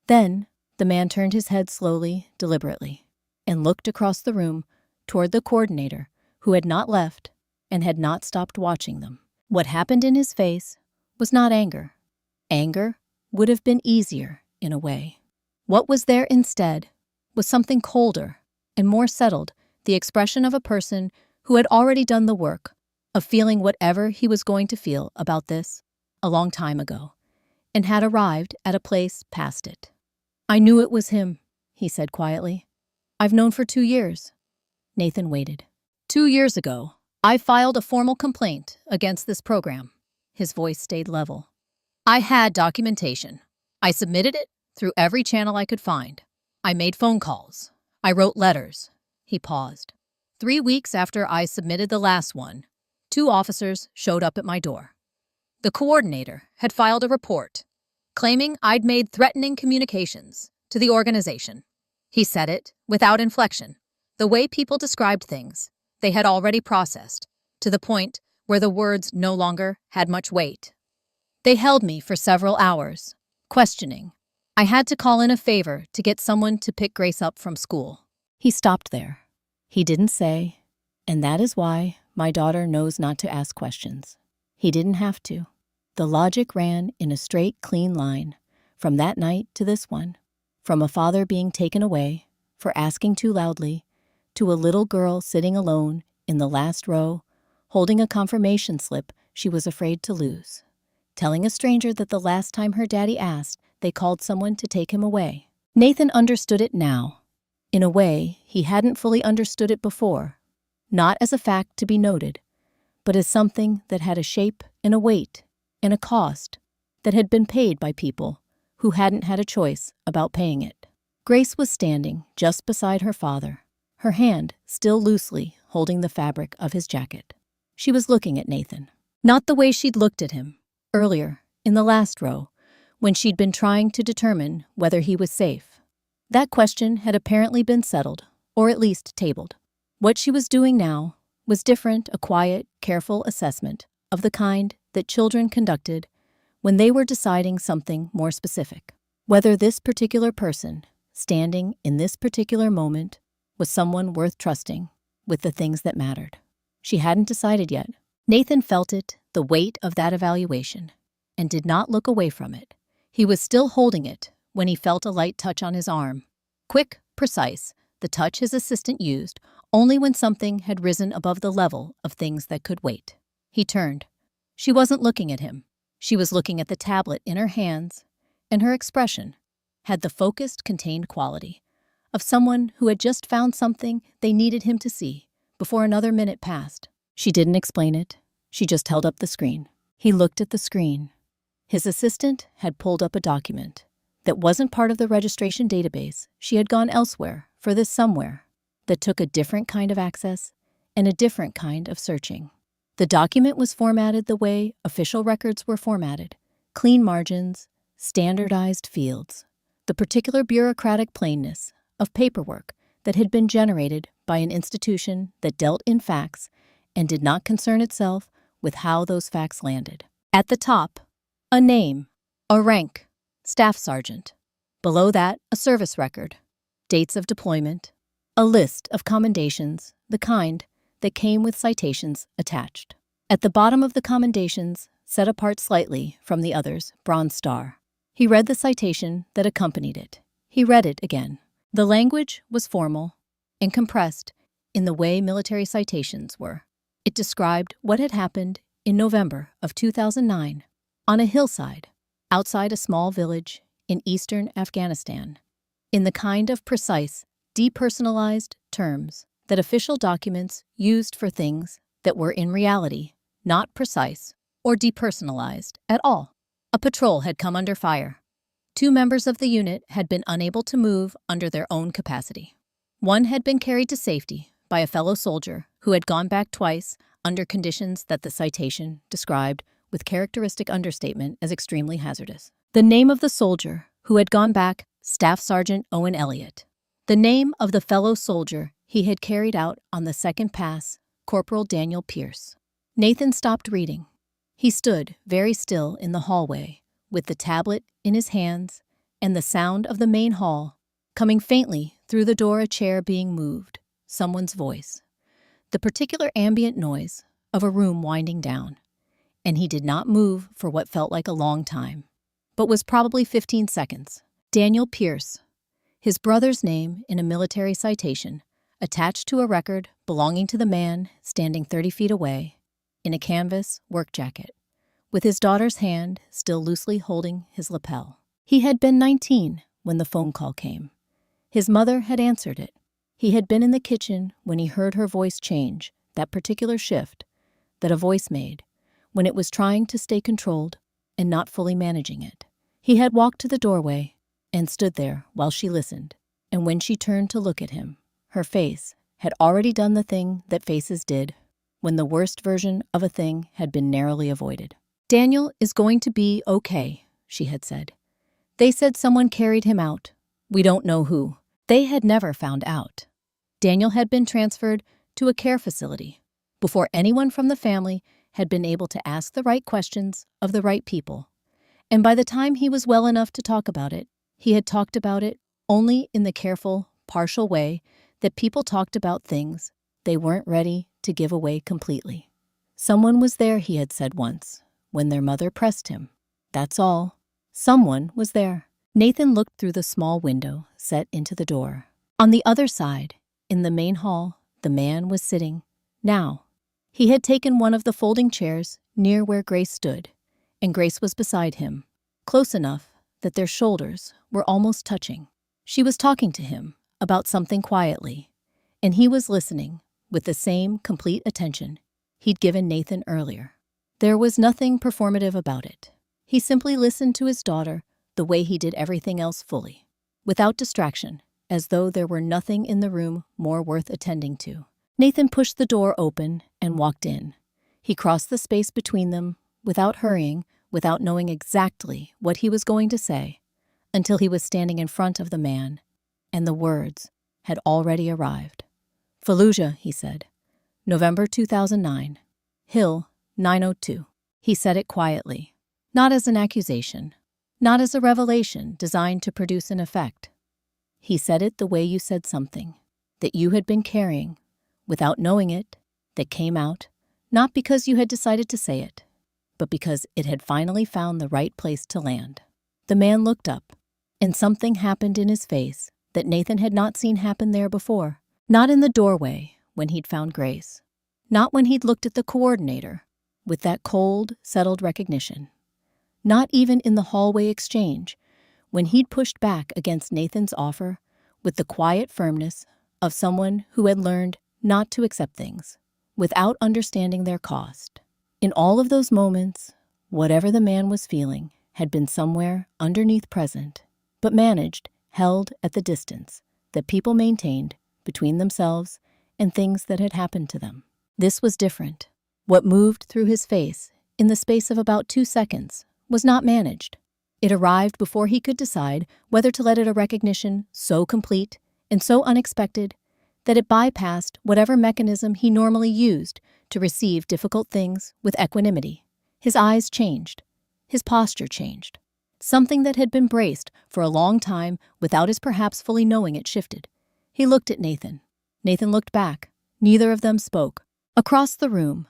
Then the man turned his head slowly, deliberately, and looked across the room toward the coordinator, who had not left and had not stopped watching them. What happened in his face was not anger. Anger would have been easier, in a way. What was there instead was something colder and more settled, the expression of a person who had already done the work of feeling whatever he was going to feel about this a long time ago, and had arrived at a place past it. "I knew it was him," he said quietly. "I've known for 2 years." Nathan waited. 2 years ago, I filed a formal complaint against this program." His voice stayed level. "I had documentation. I submitted it through every channel I could find. I made phone calls. I wrote letters." He paused. 3 weeks after I submitted the last one, 2 officers showed up at my door. The coordinator had filed a report claiming I'd made threatening communications to the organization. He said it without inflection, the way people described things they had already processed, to the point where the words no longer had much weight. They held me for several hours, questioning. I had to call in a favor to get someone to pick Grace up from school. He stopped there. He didn't say, "And that is why my daughter knows not to ask questions." He didn't have to. The logic ran in a straight, clean line, from that night to this one, from a father being taken away for asking too loudly, to a little girl sitting alone in the last row, holding a confirmation slip she was afraid to lose, telling a stranger that the last time her daddy asked, they called someone to take him away. Nathan understood it now, in a way he hadn't fully understood it before, not as a fact to be noted, but as something that had a shape and a weight and a cost that had been paid by people who hadn't had a choice about paying it. Grace was standing just beside her father, her hand still loosely holding the fabric of his jacket. She was looking at Nathan, not the way she'd looked at him earlier in the last row, when she'd been trying to determine whether he was safe. That question had apparently been settled, or at least tabled. What she was doing now was different, a quiet, careful assessment of the kind that children conducted when they were deciding something more specific. Whether this particular person, standing in this particular moment, was someone worth trusting with the things that mattered. She hadn't decided yet. Nathan felt it, the weight of that evaluation, and did not look away from it. He was still holding it when he felt a light touch on his arm. Quick, precise, the touch his assistant used only when something had risen above the level of things that could wait. He turned. She wasn't looking at him. She was looking at the tablet in her hands, and her expression had the focused, contained quality of someone who had just found something they needed him to see before another minute passed. She didn't explain it. She just held up the screen. He looked at the screen. His assistant had pulled up a document that wasn't part of the registration database. She had gone elsewhere for this somewhere that took a different kind of access and a different kind of searching. The document was formatted the way official records were formatted: clean margins, standardized fields, the particular bureaucratic plainness of paperwork that had been generated by an institution that dealt in facts and did not concern itself with how those facts landed. At the top, a name, a rank, staff sergeant. Below that, a service record, dates of deployment, a list of commendations, the kind that came with citations attached. At the bottom of the commendations, set apart slightly from the others, bronze star. He read the citation that accompanied it. He read it again. The language was formal and compressed in the way military citations were. It described what had happened in November of 2009 on a hillside outside a small village in eastern Afghanistan, in the kind of precise, depersonalized terms that official documents used for things that were in reality not precise or depersonalized at all. A patrol had come under fire. 2 members of the unit had been unable to move under their own capacity. One had been carried to safety by a fellow soldier who had gone back twice under conditions that the citation described with characteristic understatement as extremely hazardous. The name of the soldier who had gone back, Staff Sergeant Owen Elliott. The name of the fellow soldier he had carried out on the second pass, Corporal Daniel Pierce. Nathan stopped reading. He stood very still in the hallway, with the tablet in his hands and the sound of the main hall coming faintly through the door, a chair being moved, someone's voice, the particular ambient noise of a room winding down. And he did not move for what felt like a long time, but was probably 15 seconds. Daniel Pierce, his brother's name in a military citation, attached to a record belonging to the man standing 30 feet away, in a canvas work jacket, with his daughter's hand still loosely holding his lapel. He had been 19 when the phone call came. His mother had answered it. He had been in the kitchen when he heard her voice change, that particular shift that a voice made when it was trying to stay controlled and not fully managing it. He had walked to the doorway and stood there while she listened, and when she turned to look at him, her face had already done the thing that faces did when the worst version of a thing had been narrowly avoided. "Daniel is going to be okay," she had said. "They said someone carried him out. We don't know who." They had never found out. Daniel had been transferred to a care facility before anyone from the family had been able to ask the right questions of the right people. And by the time he was well enough to talk about it, he had talked about it only in the careful, partial way that people talked about things they weren't ready to give away completely. Someone was there, he had said once, when their mother pressed him. That's all. Someone was there. Nathan looked through the small window set into the door. On the other side, in the main hall, the man was sitting. Now, he had taken one of the folding chairs near where Grace stood, and Grace was beside him, close enough that their shoulders were almost touching. She was talking to him about something quietly, and he was listening with the same complete attention he'd given Nathan earlier. There was nothing performative about it. He simply listened to his daughter the way he did everything else fully, without distraction, as though there were nothing in the room more worth attending to. Nathan pushed the door open and walked in. He crossed the space between them, without hurrying, without knowing exactly what he was going to say, until he was standing in front of the man, and the words had already arrived. "Fallujah," he said. "November 2009. Hill, 902. He said it quietly, not as an accusation, not as a revelation designed to produce an effect. He said it the way you said something that you had been carrying, without knowing it, that came out, not because you had decided to say it, but because it had finally found the right place to land. The man looked up, and something happened in his face that Nathan had not seen happen there before. Not in the doorway when he'd found Grace. Not when he'd looked at the coordinator with that cold, settled recognition. Not even in the hallway exchange when he'd pushed back against Nathan's offer with the quiet firmness of someone who had learned not to accept things without understanding their cost. In all of those moments, whatever the man was feeling had been somewhere underneath present, but managed, held at the distance that people maintained between themselves and things that had happened to them. This was different. What moved through his face in the space of about 2 seconds was not managed. It arrived before he could decide whether to let it a recognition so complete and so unexpected that it bypassed whatever mechanism he normally used to receive difficult things with equanimity. His eyes changed. His posture changed. Something that had been braced for a long time without his perhaps fully knowing it shifted. He looked at Nathan. Nathan looked back. Neither of them spoke. Across the room,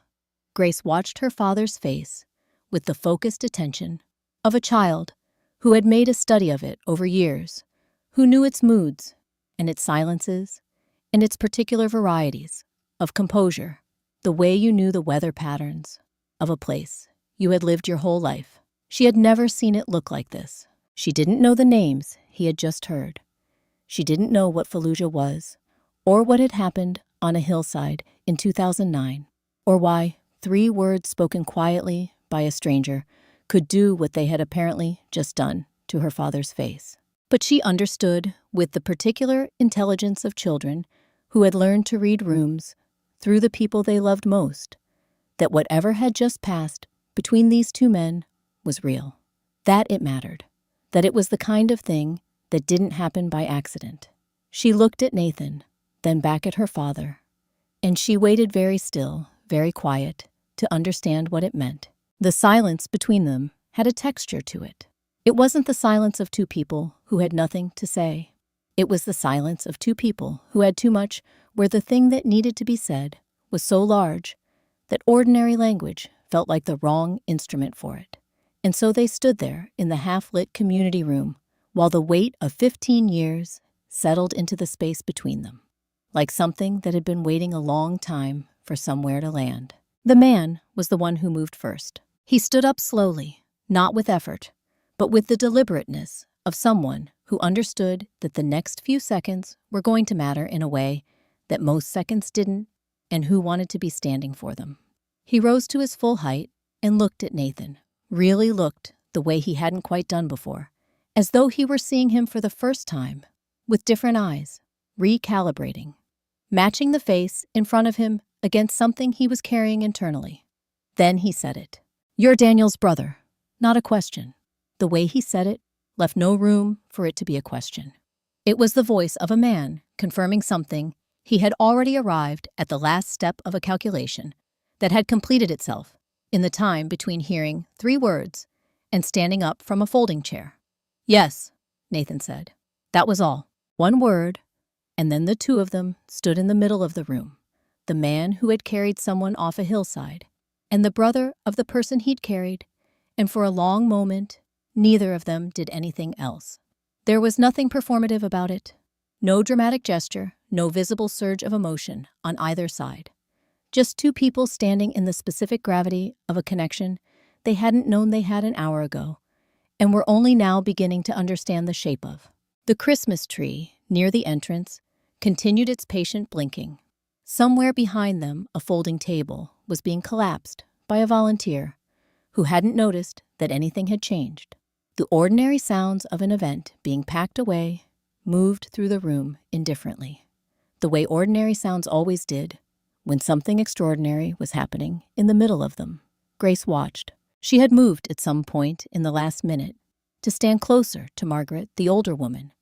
Grace watched her father's face with the focused attention of a child who had made a study of it over years, who knew its moods and its silences and its particular varieties of composure, the way you knew the weather patterns of a place you had lived your whole life. She had never seen it look like this. She didn't know the names he had just heard. She didn't know what Fallujah was, or what had happened on a hillside in 2009, or why 3 words spoken quietly by a stranger could do what they had apparently just done to her father's face. But she understood, with the particular intelligence of children who had learned to read rooms through the people they loved most, that whatever had just passed between these 2 men was real, that it mattered, that it was the kind of thing that didn't happen by accident. She looked at Nathan, then back at her father, and she waited very still, very quiet, to understand what it meant. The silence between them had a texture to it. It wasn't the silence of 2 people who had nothing to say. It was the silence of 2 people who had too much, where the thing that needed to be said was so large that ordinary language felt like the wrong instrument for it. And so they stood there in the half-lit community room while the weight of 15 years settled into the space between them, like something that had been waiting a long time for somewhere to land. The man was the one who moved first. He stood up slowly, not with effort, but with the deliberateness of someone who understood that the next few seconds were going to matter in a way that most seconds didn't, and who wanted to be standing for them. He rose to his full height and looked at Nathan, really looked the way he hadn't quite done before, as though he were seeing him for the first time, with different eyes, recalibrating, matching the face in front of him against something he was carrying internally. Then he said it. "You're Daniel's brother," not a question. The way he said it left no room for it to be a question. It was the voice of a man confirming something he had already arrived at the last step of a calculation that had completed itself in the time between hearing 3 words and standing up from a folding chair. "Yes," Nathan said. That was all. 1 word, and then the 2 of them stood in the middle of the room. The man who had carried someone off a hillside, and the brother of the person he'd carried, and for a long moment, neither of them did anything else. There was nothing performative about it. No dramatic gesture, no visible surge of emotion on either side. Just 2 people standing in the specific gravity of a connection they hadn't known they had an hour ago, and were only now beginning to understand the shape of. The Christmas tree, near the entrance, continued its patient blinking. Somewhere behind them, a folding table, was being collapsed by a volunteer who hadn't noticed that anything had changed. The ordinary sounds of an event being packed away moved through the room indifferently, the way ordinary sounds always did when something extraordinary was happening in the middle of them. Grace watched. She had moved at some point in the last minute to stand closer to Margaret, the older woman,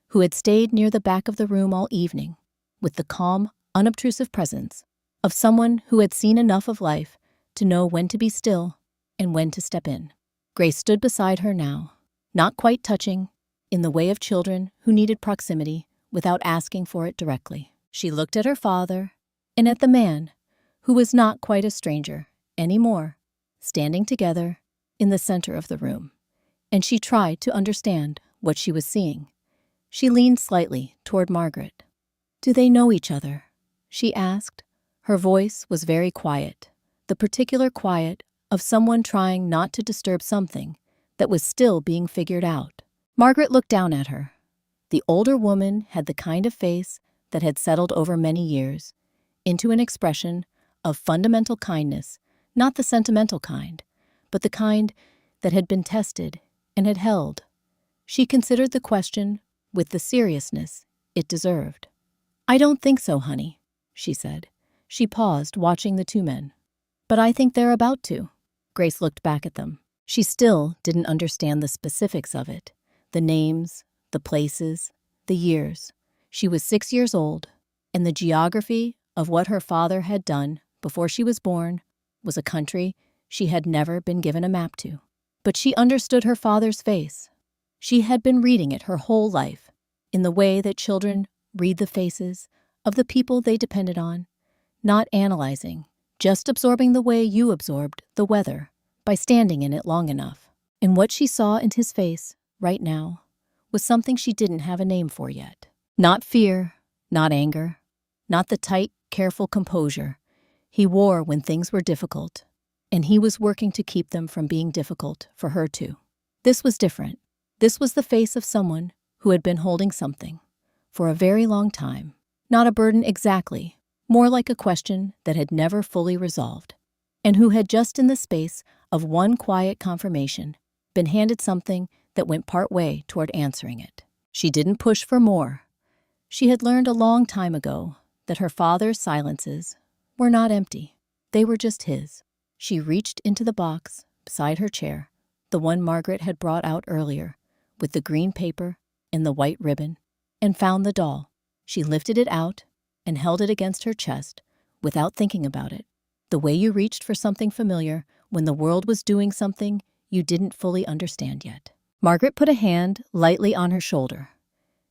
who had stayed near the back of the room all evening with the calm, unobtrusive presence of someone who had seen enough of life to know when to be still and when to step in. Grace stood beside her now, not quite touching, in the way of children who needed proximity without asking for it directly. She looked at her father and at the man who was not quite a stranger anymore, standing together in the center of the room, and she tried to understand what she was seeing. She leaned slightly toward Margaret. "Do they know each other?" she asked. Her voice was very quiet, the particular quiet of someone trying not to disturb something that was still being figured out. Margaret looked down at her. The older woman had the kind of face that had settled over many years into an expression of fundamental kindness, not the sentimental kind, but the kind that had been tested and had held. She considered the question with the seriousness it deserved. "I don't think so, honey," she said. She paused, watching the two men. "But I think they're about to." Grace looked back at them. She still didn't understand the specifics of it, the names, the places, the years. She was 6 years old, and the geography of what her father had done before she was born was a country she had never been given a map to. But she understood her father's face. She had been reading it her whole life, in the way that children read the faces of the people they depended on, not analyzing, just absorbing the way you absorbed the weather by standing in it long enough. And what she saw in his face right now was something she didn't have a name for yet. Not fear, not anger, not the tight, careful composure he wore when things were difficult, and he was working to keep them from being difficult for her too. This was different. This was the face of someone who had been holding something for a very long time. Not a burden exactly, more like a question that had never fully resolved, and who had just in the space of one quiet confirmation been handed something that went part way toward answering it. She didn't push for more. She had learned a long time ago that her father's silences were not empty. They were just his. She reached into the box beside her chair, the one Margaret had brought out earlier, with the green paper and the white ribbon, and found the doll. She lifted it out and held it against her chest without thinking about it, the way you reached for something familiar when the world was doing something you didn't fully understand yet. Margaret put a hand lightly on her shoulder.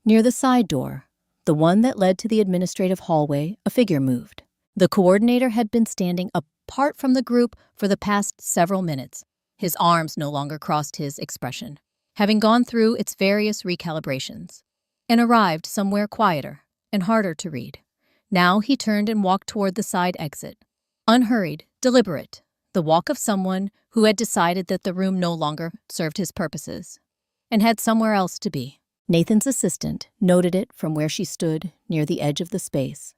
Near the side door, the one that led to the administrative hallway, a figure moved. The coordinator had been standing apart from the group for the past several minutes. His arms no longer crossed his expression, having gone through its various recalibrations, and arrived somewhere quieter and harder to read. Now he turned and walked toward the side exit. Unhurried, deliberate, the walk of someone who had decided that the room no longer served his purposes and had somewhere else to be. Nathan's assistant noted it from where she stood near the edge of the space.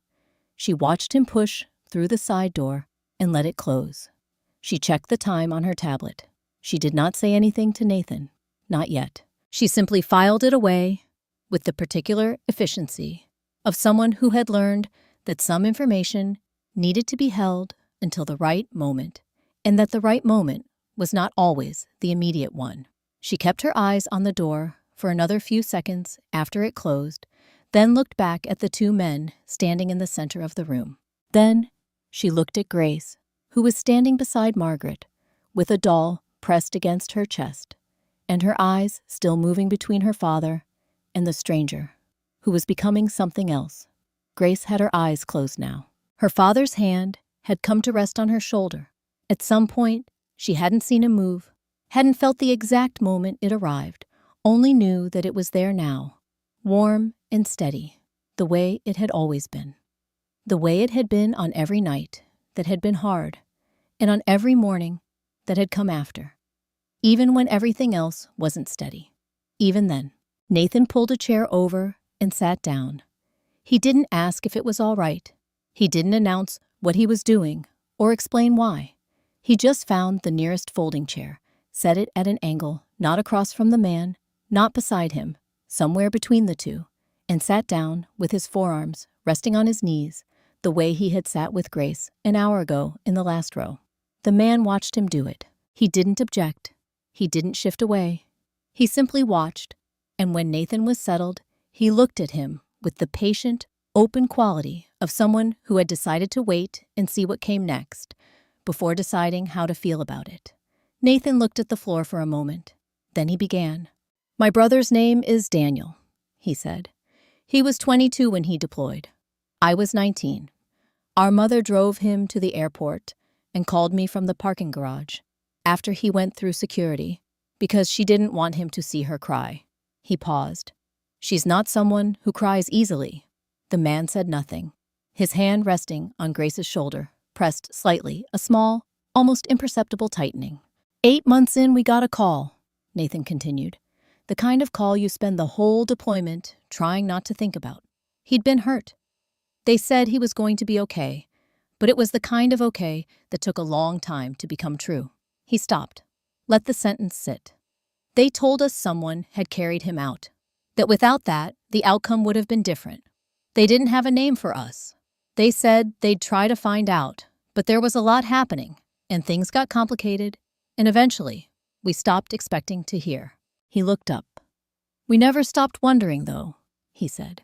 She watched him push through the side door and let it close. She checked the time on her tablet. She did not say anything to Nathan, not yet. She simply filed it away with the particular efficiency of someone who had learned that some information needed to be held until the right moment, and that the right moment was not always the immediate one. She kept her eyes on the door for another few seconds after it closed, then looked back at the two men standing in the center of the room. Then she looked at Grace, who was standing beside Margaret, with a doll pressed against her chest, and her eyes still moving between her father and the stranger, who was becoming something else. Grace had her eyes closed now. Her father's hand had come to rest on her shoulder. At some point, she hadn't seen him move, hadn't felt the exact moment it arrived, only knew that it was there now, warm and steady, the way it had always been. The way it had been on every night that had been hard, and on every morning that had come after, even when everything else wasn't steady. Even then, Nathan pulled a chair over and sat down. He didn't ask if it was all right. He didn't announce what he was doing or explain why. He just found the nearest folding chair, set it at an angle, not across from the man, not beside him, somewhere between the two, and sat down with his forearms resting on his knees, the way he had sat with Grace an hour ago in the last row. The man watched him do it. He didn't object. He didn't shift away. He simply watched, and when Nathan was settled, he looked at him with the patient, open quality of someone who had decided to wait and see what came next before deciding how to feel about it. Nathan looked at the floor for a moment. Then he began. "My brother's name is Daniel," he said. "He was 22 when he deployed. I was 19. Our mother drove him to the airport and called me from the parking garage after he went through security because she didn't want him to see her cry." He paused. "She's not someone who cries easily." The man said nothing, his hand resting on Grace's shoulder, pressed slightly, a small, almost imperceptible tightening. 8 months in, we got a call," Nathan continued. "The kind of call you spend the whole deployment trying not to think about. He'd been hurt. They said he was going to be okay, but it was the kind of okay that took a long time to become true." He stopped, let the sentence sit. "They told us someone had carried him out, that without that, the outcome would have been different. They didn't have a name for us. They said they'd try to find out, but there was a lot happening, and things got complicated, and eventually, we stopped expecting to hear." He looked up. "We never stopped wondering, though," he said.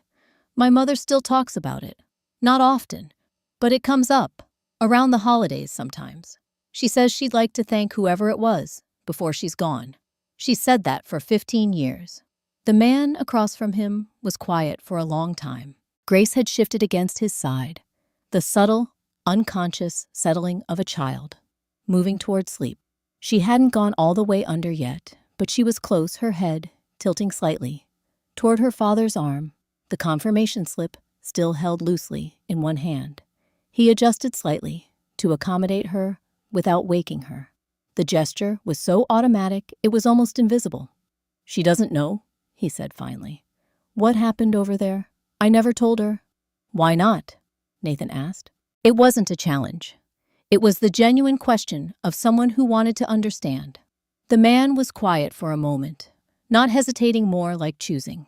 "My mother still talks about it. Not often, but it comes up, around the holidays sometimes. She says she'd like to thank whoever it was before she's gone. She's said that for 15 years. The man across from him was quiet for a long time. Grace had shifted against his side, the subtle, unconscious settling of a child, moving toward sleep. She hadn't gone all the way under yet, but she was close, her head tilting slightly toward her father's arm, the confirmation slip still held loosely in one hand. He adjusted slightly to accommodate her without waking her. The gesture was so automatic it was almost invisible. "She doesn't know," he said finally. "What happened over there? I never told her." "Why not?" Nathan asked. It wasn't a challenge. It was the genuine question of someone who wanted to understand. The man was quiet for a moment, not hesitating, more like choosing.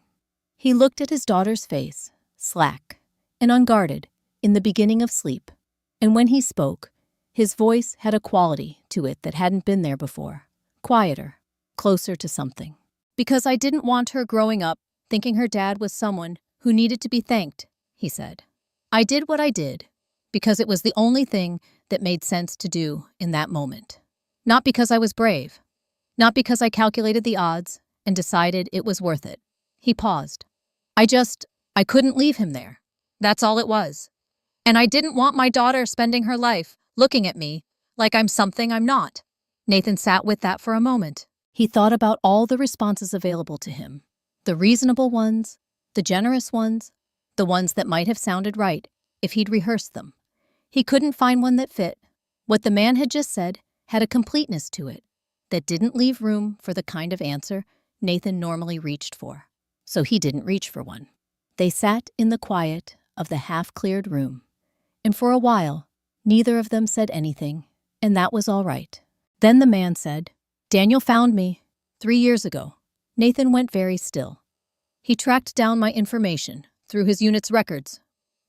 He looked at his daughter's face, slack and unguarded, in the beginning of sleep, and when he spoke, his voice had a quality to it that hadn't been there before, quieter, closer to something. "Because I didn't want her growing up thinking her dad was someone who needed to be thanked," he said. "I did what I did because it was the only thing that made sense to do in that moment. Not because I was brave. Not because I calculated the odds and decided it was worth it." He paused. I couldn't leave him there. That's all it was. And I didn't want my daughter spending her life looking at me like I'm something I'm not." Nathan sat with that for a moment. He thought about all the responses available to him. The reasonable ones, the generous ones, the ones that might have sounded right if he'd rehearsed them. He couldn't find one that fit. What the man had just said had a completeness to it that didn't leave room for the kind of answer Nathan normally reached for. So he didn't reach for one. They sat in the quiet of the half-cleared room, and for a while, neither of them said anything, and that was all right. Then the man said, "Daniel found me 3 years ago." Nathan went very still. "He tracked down my information through his unit's records,"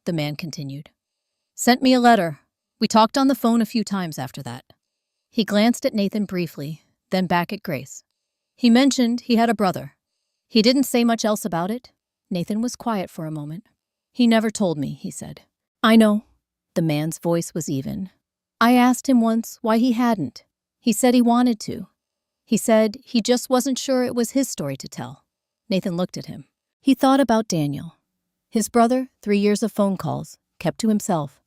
the man continued. "Sent me a letter. We talked on the phone a few times after that." He glanced at Nathan briefly, then back at Grace. "He mentioned he had a brother. He didn't say much else about it." Nathan was quiet for a moment. "He never told me," he said. "I know." The man's voice was even. "I asked him once why he hadn't. He said he wanted to. He said he just wasn't sure it was his story to tell." Nathan looked at him. He thought about Daniel. His brother, 3 years of phone calls, kept to himself.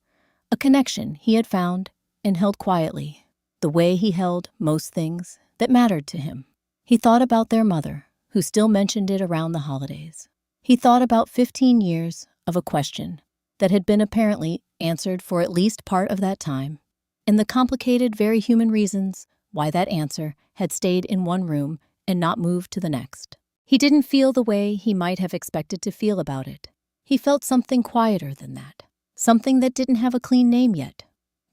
A connection he had found and held quietly, the way he held most things that mattered to him. He thought about their mother, who still mentioned it around the holidays. He thought about 15 years of a question that had been apparently answered for at least part of that time, and the complicated, very human reasons why that answer had stayed in one room and not moved to the next. He didn't feel the way he might have expected to feel about it. He felt something quieter than that, something that didn't have a clean name yet.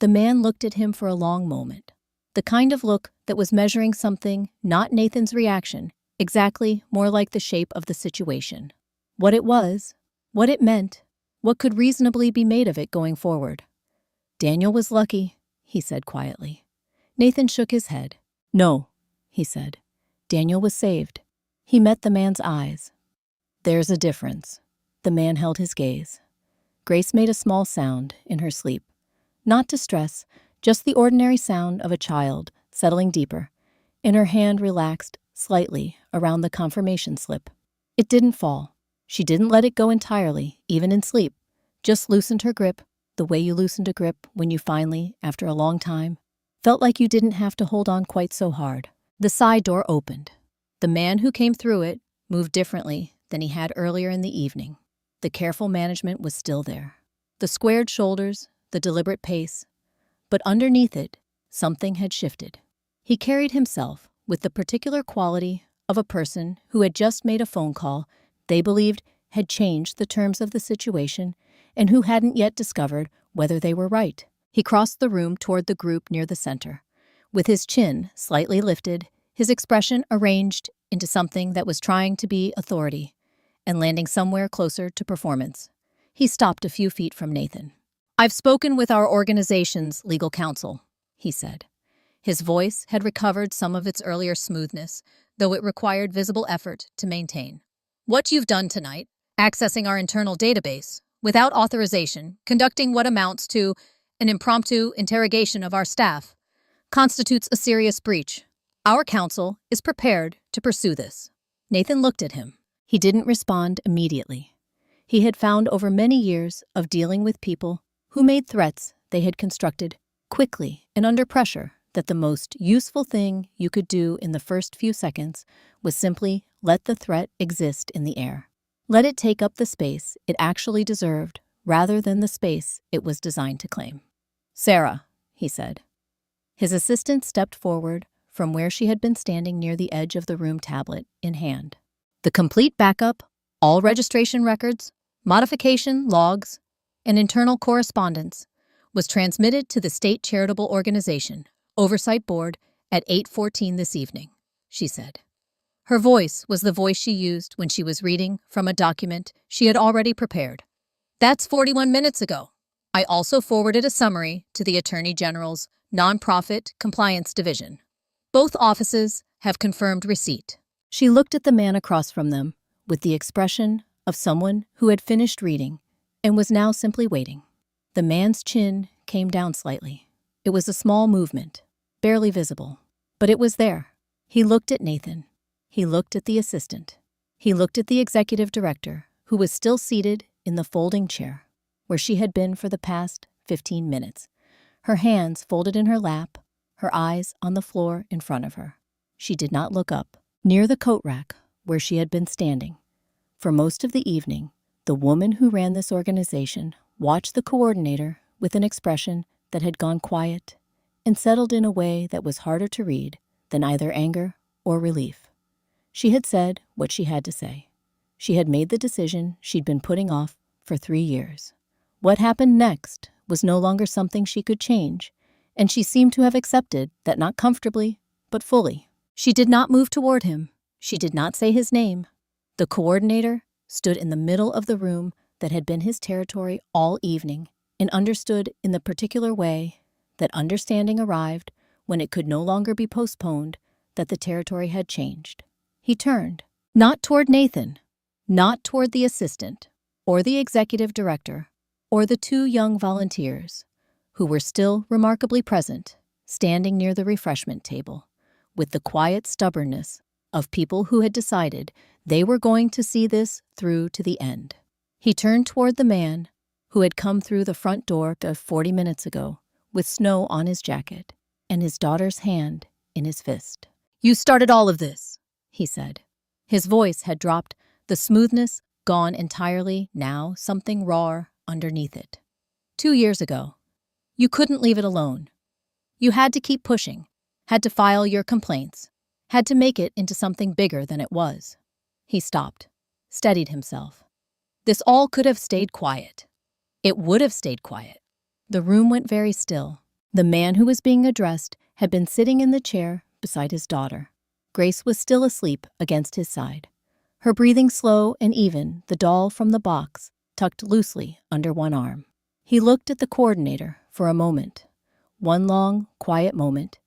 The man looked at him for a long moment. The kind of look that was measuring something, not Nathan's reaction, exactly, more like the shape of the situation. What it was, what it meant, what could reasonably be made of it going forward. Daniel was lucky, he said quietly. Nathan shook his head. No, he said. Daniel was saved. He met the man's eyes. There's a difference. The man held his gaze. Grace made a small sound in her sleep. Not distress, just the ordinary sound of a child settling deeper, and her hand relaxed slightly around the confirmation slip. It didn't fall. She didn't let it go entirely, even in sleep. Just loosened her grip, the way you loosened a grip when you finally, after a long time, felt like you didn't have to hold on quite so hard. The side door opened. The man who came through it moved differently than he had earlier in the evening. The careful management was still there. The squared shoulders, the deliberate pace. But underneath it, something had shifted. He carried himself with the particular quality of a person who had just made a phone call they believed had changed the terms of the situation and who hadn't yet discovered whether they were right. He crossed the room toward the group near the center. With his chin slightly lifted, his expression arranged into something that was trying to be authority and landing somewhere closer to performance. He stopped a few feet from Nathan. "I've spoken with our organization's legal counsel," he said. His voice had recovered some of its earlier smoothness, though it required visible effort to maintain. "What you've done tonight, accessing our internal database, without authorization, conducting what amounts to an impromptu interrogation of our staff, constitutes a serious breach. Our counsel is prepared to pursue this." Nathan looked at him. He didn't respond immediately. He had found over many years of dealing with people who made threats they had constructed quickly and under pressure that the most useful thing you could do in the first few seconds was simply let the threat exist in the air. Let it take up the space it actually deserved rather than the space it was designed to claim. "Sarah," he said. His assistant stepped forward from where she had been standing near the edge of the room, tablet in hand. The complete backup, all registration records, modification logs, and internal correspondence was transmitted to the State Charitable Organization Oversight Board at 8:14 this evening, she said. Her voice was the voice she used when she was reading from a document she had already prepared. "That's 41 minutes ago. I also forwarded a summary to the Attorney General's Nonprofit Compliance Division. Both offices have confirmed receipt." She looked at the man across from them with the expression of someone who had finished reading and was now simply waiting. The man's chin came down slightly. It was a small movement, barely visible, but it was there. He looked at Nathan. He looked at the assistant. He looked at the executive director, who was still seated in the folding chair, where she had been for the past 15 minutes, her hands folded in her lap, her eyes on the floor in front of her. She did not look up. Near the coat rack, where she had been standing, for most of the evening, the woman who ran this organization watched the coordinator with an expression that had gone quiet and settled in a way that was harder to read than either anger or relief. She had said what she had to say. She had made the decision she'd been putting off for 3 years. What happened next was no longer something she could change, and she seemed to have accepted that, not comfortably, but fully. She did not move toward him. She did not say his name. The coordinator stood in the middle of the room that had been his territory all evening and understood in the particular way that understanding arrived when it could no longer be postponed that the territory had changed. He turned, not toward Nathan, not toward the assistant, or the executive director, or the 2 young volunteers, who were still remarkably present, standing near the refreshment table, with the quiet stubbornness of people who had decided they were going to see this through to the end. He turned toward the man who had come through the front door 40 minutes ago with snow on his jacket and his daughter's hand in his fist. "You started all of this," he said. His voice had dropped, the smoothness gone entirely, now something raw underneath it. 2 years ago. You couldn't leave it alone. You had to keep pushing, had to file your complaints, had to make it into something bigger than it was. He stopped, steadied himself. This all could have stayed quiet. It would have stayed quiet. The room went very still. The man who was being addressed had been sitting in the chair beside his daughter. Grace was still asleep against his side, her breathing slow and even, the doll from the box tucked loosely under one arm. He looked at the coordinator for a moment, one long, quiet moment,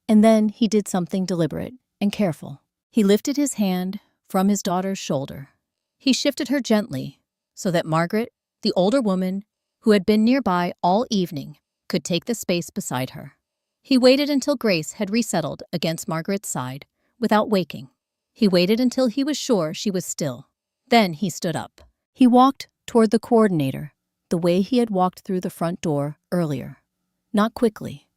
and then he did something deliberate and careful. He lifted his hand from his daughter's shoulder. He shifted her gently so that Margaret, the older woman who had been nearby all evening, could take the space beside her. He waited until Grace had resettled against Margaret's side without waking. He waited until he was sure she was still. Then he stood up. He walked toward the coordinator the way he had walked through the front door earlier. Not quickly,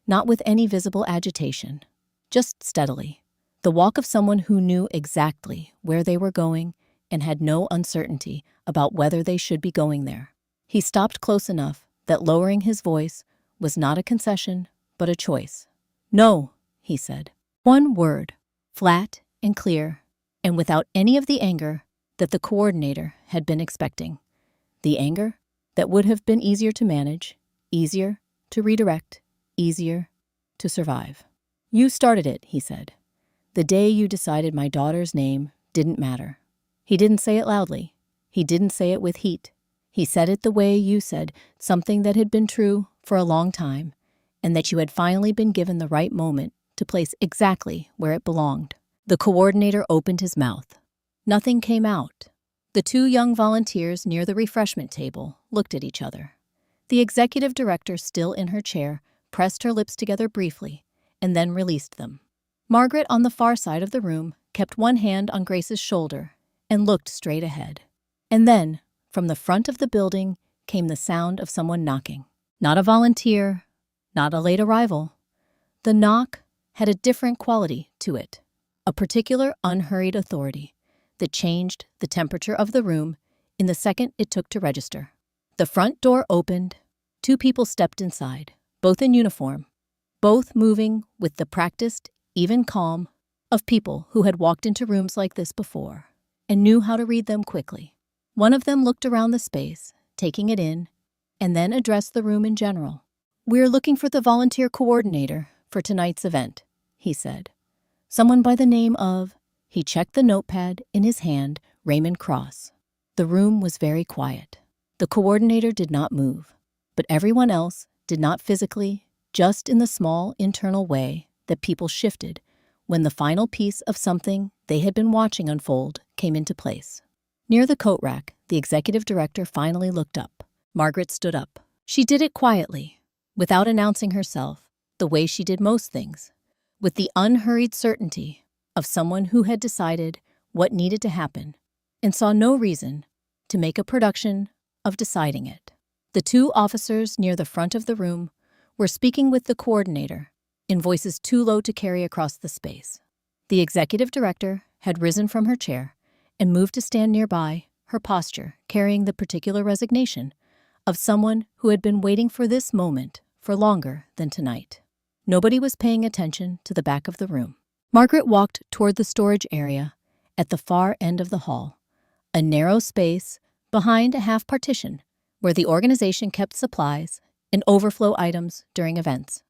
not with any visible agitation, just steadily. The walk of someone who knew exactly where they were going and had no uncertainty about whether they should be going there. He stopped close enough that lowering his voice was not a concession, but a choice. "No," he said. One word, flat and clear, and without any of the anger that the coordinator had been expecting. The anger that would have been easier to manage, easier to redirect, easier to survive. "You started it," he said. "The day you decided my daughter's name didn't matter." He didn't say it loudly. He didn't say it with heat. He said it the way you said something that had been true for a long time, and that you had finally been given the right moment to place exactly where it belonged. The coordinator opened his mouth. Nothing came out. The two young volunteers near the refreshment table looked at each other. The executive director, still in her chair, pressed her lips together briefly and then released them. Margaret, on the far side of the room, kept one hand on Grace's shoulder and looked straight ahead. And then, from the front of the building, came the sound of someone knocking. Not a volunteer, not a late arrival. The knock had a different quality to it, a particular unhurried authority that changed the temperature of the room in the second it took to register. The front door opened. Two people stepped inside, both in uniform, both moving with the practiced, even calm of people who had walked into rooms like this before and knew how to read them quickly. One of them looked around the space, taking it in, and then addressed the room in general. "We're looking for the volunteer coordinator for tonight's event," he said. "Someone by the name of," he checked the notepad in his hand, "Raymond Cross." The room was very quiet. The coordinator did not move, but everyone else did not physically, just in the small internal way that people shifted when the final piece of something they had been watching unfold came into place. Near the coat rack, the executive director finally looked up. Margaret stood up. She did it quietly, without announcing herself, the way she did most things, with the unhurried certainty of someone who had decided what needed to happen and saw no reason to make a production of deciding it. The two officers near the front of the room were speaking with the coordinator in voices too low to carry across the space. The executive director had risen from her chair and moved to stand nearby, her posture carrying the particular resignation of someone who had been waiting for this moment for longer than tonight. Nobody was paying attention to the back of the room. Margaret walked toward the storage area at the far end of the hall, a narrow space behind a half partition where the organization kept supplies and overflow items during events.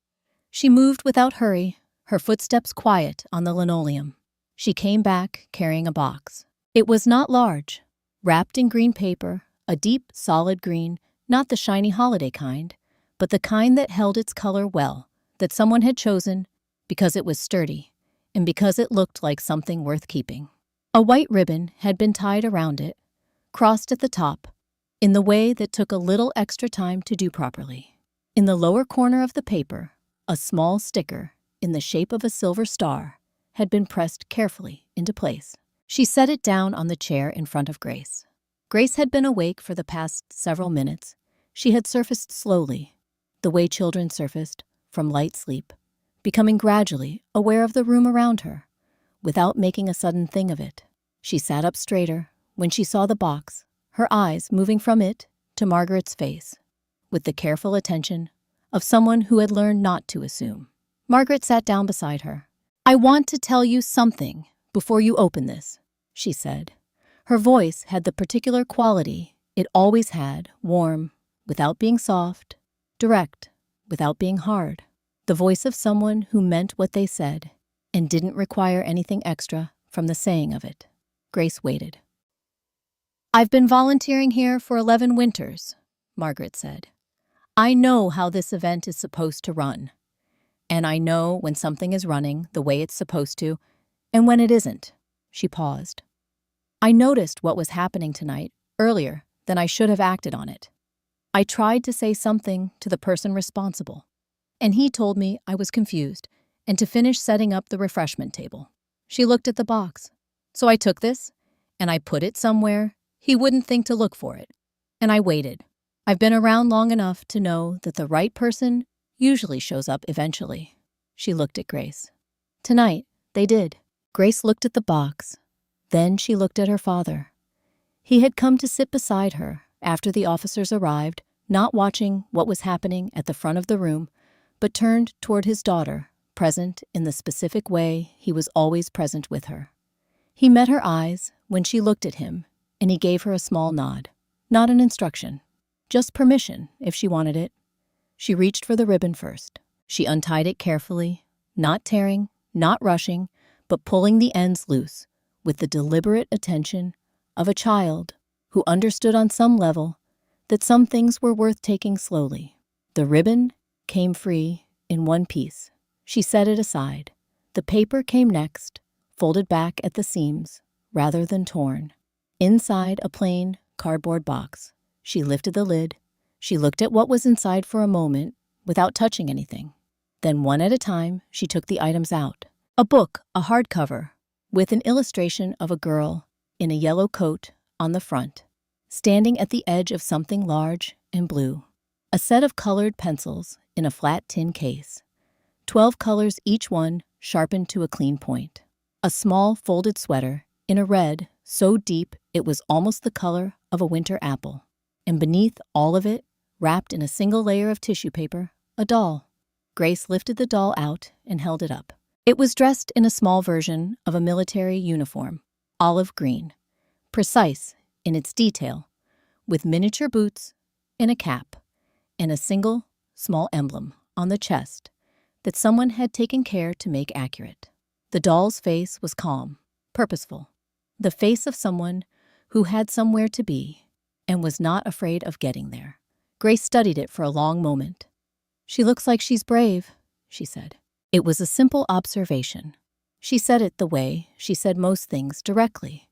She moved without hurry, her footsteps quiet on the linoleum. She came back carrying a box. It was not large, wrapped in green paper, a deep, solid green, not the shiny holiday kind, but the kind that held its color well, that someone had chosen because it was sturdy and because it looked like something worth keeping. A white ribbon had been tied around it, crossed at the top, in the way that took a little extra time to do properly. In the lower corner of the paper, a small sticker in the shape of a silver star had been pressed carefully into place. She set it down on the chair in front of Grace. Grace had been awake for the past several minutes. She had surfaced slowly, the way children surfaced from light sleep, becoming gradually aware of the room around her, without making a sudden thing of it. She sat up straighter when she saw the box, her eyes moving from it to Margaret's face, with the careful attention of someone who had learned not to assume. Margaret sat down beside her. "I want to tell you something before you open this," she said. Her voice had the particular quality it always had, warm, without being soft, direct, without being hard. The voice of someone who meant what they said and didn't require anything extra from the saying of it. Grace waited. "I've been volunteering here for 11 winters," Margaret said. "I know how this event is supposed to run. And I know when something is running the way it's supposed to and when it isn't." She paused. "I noticed what was happening tonight earlier than I should have acted on it. I tried to say something to the person responsible, and he told me I was confused and to finish setting up the refreshment table." She looked at the box. "So I took this, and I put it somewhere he wouldn't think to look for it, and I waited. I've been around long enough to know that the right person usually shows up eventually." She looked at Grace. "Tonight, they did." Grace looked at the box. Then she looked at her father. He had come to sit beside her after the officers arrived, not watching what was happening at the front of the room, but turned toward his daughter, present in the specific way he was always present with her. He met her eyes when she looked at him, and he gave her a small nod. Not an instruction, just permission if she wanted it. She reached for the ribbon first. She untied it carefully, not tearing, not rushing, but pulling the ends loose with the deliberate attention of a child who understood on some level that some things were worth taking slowly. The ribbon came free in one piece. She set it aside. The paper came next, folded back at the seams rather than torn. Inside a plain cardboard box. She lifted the lid. She looked at what was inside for a moment without touching anything. Then one at a time, she took the items out. A book, a hardcover, with an illustration of a girl in a yellow coat on the front, standing at the edge of something large and blue. A set of colored pencils in a flat tin case. 12 colors, each one sharpened to a clean point. A small folded sweater in a red so deep it was almost the color of a winter apple. And beneath all of it, wrapped in a single layer of tissue paper, a doll. Grace lifted the doll out and held it up. It was dressed in a small version of a military uniform, olive green, precise in its detail, with miniature boots and a cap, and a single, small emblem on the chest that someone had taken care to make accurate. The doll's face was calm, purposeful, the face of someone who had somewhere to be and was not afraid of getting there. Grace studied it for a long moment. "She looks like she's brave," she said. It was a simple observation. She said it the way she said most things, directly,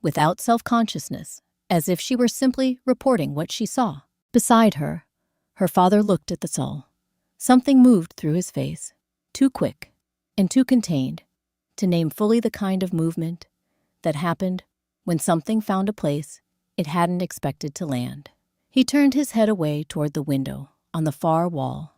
without self-consciousness, as if she were simply reporting what she saw. Beside her, her father looked at the doll. Something moved through his face, too quick and too contained to name fully the kind of movement that happened when something found a place it hadn't expected to land. He turned his head away toward the window on the far wall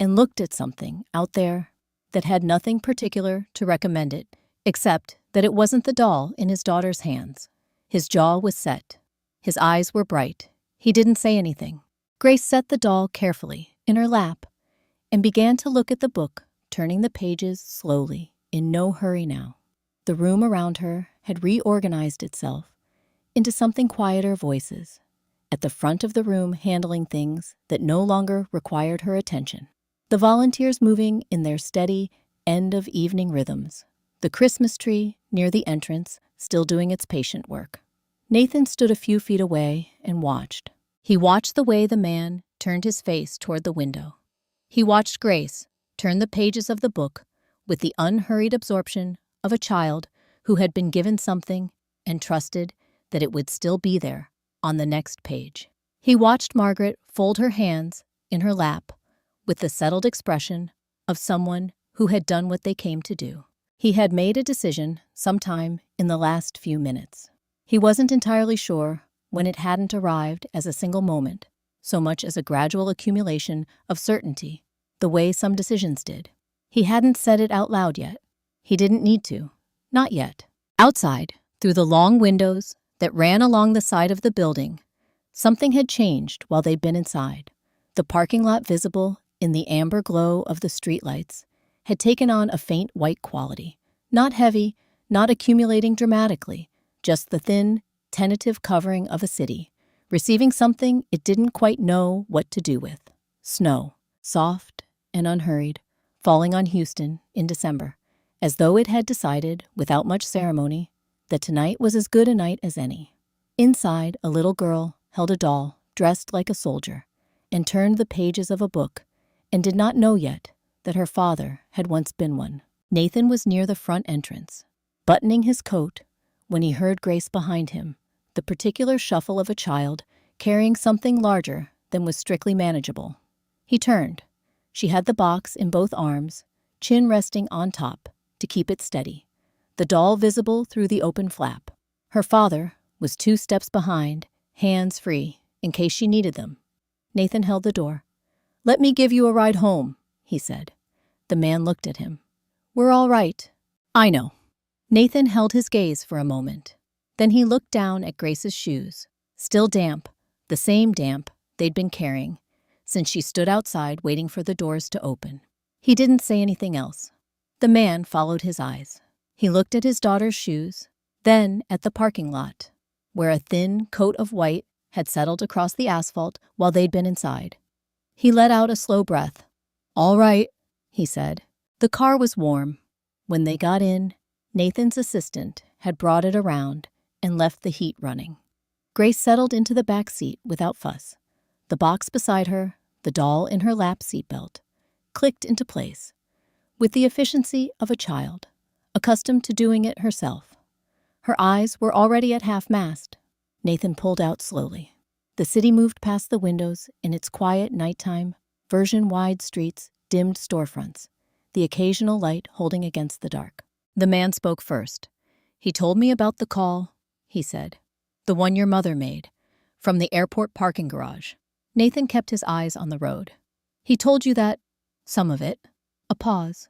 and looked at something out there that had nothing particular to recommend it, except that it wasn't the doll in his daughter's hands. His jaw was set. His eyes were bright. He didn't say anything. Grace set the doll carefully in her lap and began to look at the book, turning the pages slowly, in no hurry now. The room around her had reorganized itself into something quieter voices, at the front of the room handling things that no longer required her attention. The volunteers moving in their steady, end-of-evening rhythms. The Christmas tree near the entrance still doing its patient work. Nathan stood a few feet away and watched. He watched the way the man turned his face toward the window. He watched Grace turn the pages of the book with the unhurried absorption of a child who had been given something and trusted that it would still be there on the next page. He watched Margaret fold her hands in her lap with the settled expression of someone who had done what they came to do. He had made a decision sometime in the last few minutes. He wasn't entirely sure when it hadn't arrived as a single moment, so much as a gradual accumulation of certainty, the way some decisions did. He hadn't said it out loud yet. He didn't need to. Not yet. Outside, through the long windows that ran along the side of the building, something had changed while they'd been inside. The parking lot, visible in the amber glow of the streetlights, had taken on a faint white quality. Not heavy, not accumulating dramatically, just the thin, tentative covering of a city, receiving something it didn't quite know what to do with. Snow. soft and unhurried, falling on Houston in December, as though it had decided, without much ceremony, that tonight was as good a night as any. Inside, a little girl held a doll dressed like a soldier and turned the pages of a book and did not know yet that her father had once been one. Nathan was near the front entrance, buttoning his coat, when he heard Grace behind him, the particular shuffle of a child carrying something larger than was strictly manageable. He turned. She had the box in both arms, chin resting on top to keep it steady, the doll visible through the open flap. Her father was 2 steps behind, hands free, in case she needed them. Nathan held the door. "Let me give you a ride home," he said. The man looked at him. "We're all right." "I know." Nathan held his gaze for a moment. Then he looked down at Grace's shoes, still damp, the same damp they'd been carrying since she stood outside waiting for the doors to open. He didn't say anything else. The man followed his eyes. He looked at his daughter's shoes, then at the parking lot, where a thin coat of white had settled across the asphalt while they'd been inside. He let out a slow breath. "All right," he said. The car was warm. When they got in, Nathan's assistant had brought it around and left the heat running. Grace settled into the back seat without fuss. The box beside her, the doll in her lap seatbelt, clicked into place, with the efficiency of a child, accustomed to doing it herself. Her eyes were already at half-mast. Nathan pulled out slowly. The city moved past the windows in its quiet nighttime, version-wide streets, dimmed storefronts, the occasional light holding against the dark. The man spoke first. "He told me about the call," he said. "The one your mother made, from the airport parking garage." Nathan kept his eyes on the road. "He told you that, some of it." A pause.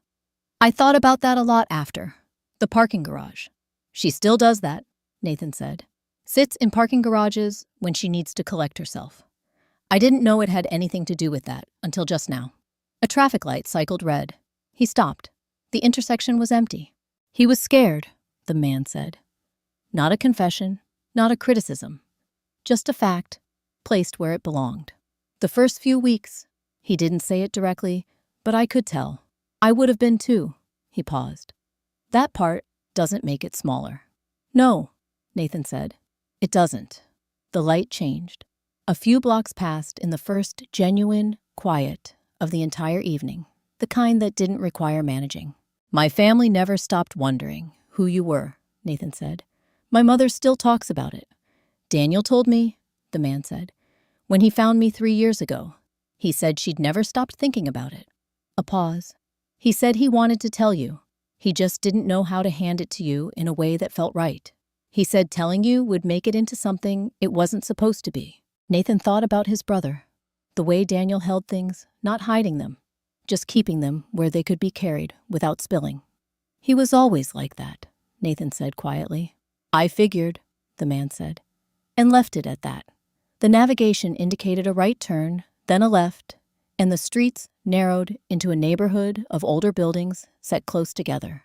"I thought about that a lot after. The parking garage. She still does that," Nathan said. "Sits in parking garages when she needs to collect herself. I didn't know it had anything to do with that until just now." A traffic light cycled red. He stopped. The intersection was empty. "He was scared," the man said. Not a confession, not a criticism. Just a fact, placed where it belonged. "The first few weeks," he didn't say it directly, but I could tell. "I would have been too." He paused. "That part doesn't make it smaller." "No," Nathan said. "It doesn't." The light changed. A few blocks passed in the first genuine quiet of the entire evening, the kind that didn't require managing. "My family never stopped wondering who you were," Nathan said. "My mother still talks about it. Daniel told me," the man said, "when he found me 3 years ago. He said she'd never stopped thinking about it." A pause. "He said he wanted to tell you. He just didn't know how to hand it to you in a way that felt right. He said telling you would make it into something it wasn't supposed to be." Nathan thought about his brother, the way Daniel held things, not hiding them, just keeping them where they could be carried without spilling. "He was always like that," Nathan said quietly. "I figured," the man said, and left it at that. The navigation indicated a right turn, then a left, and the streets narrowed into a neighborhood of older buildings set close together.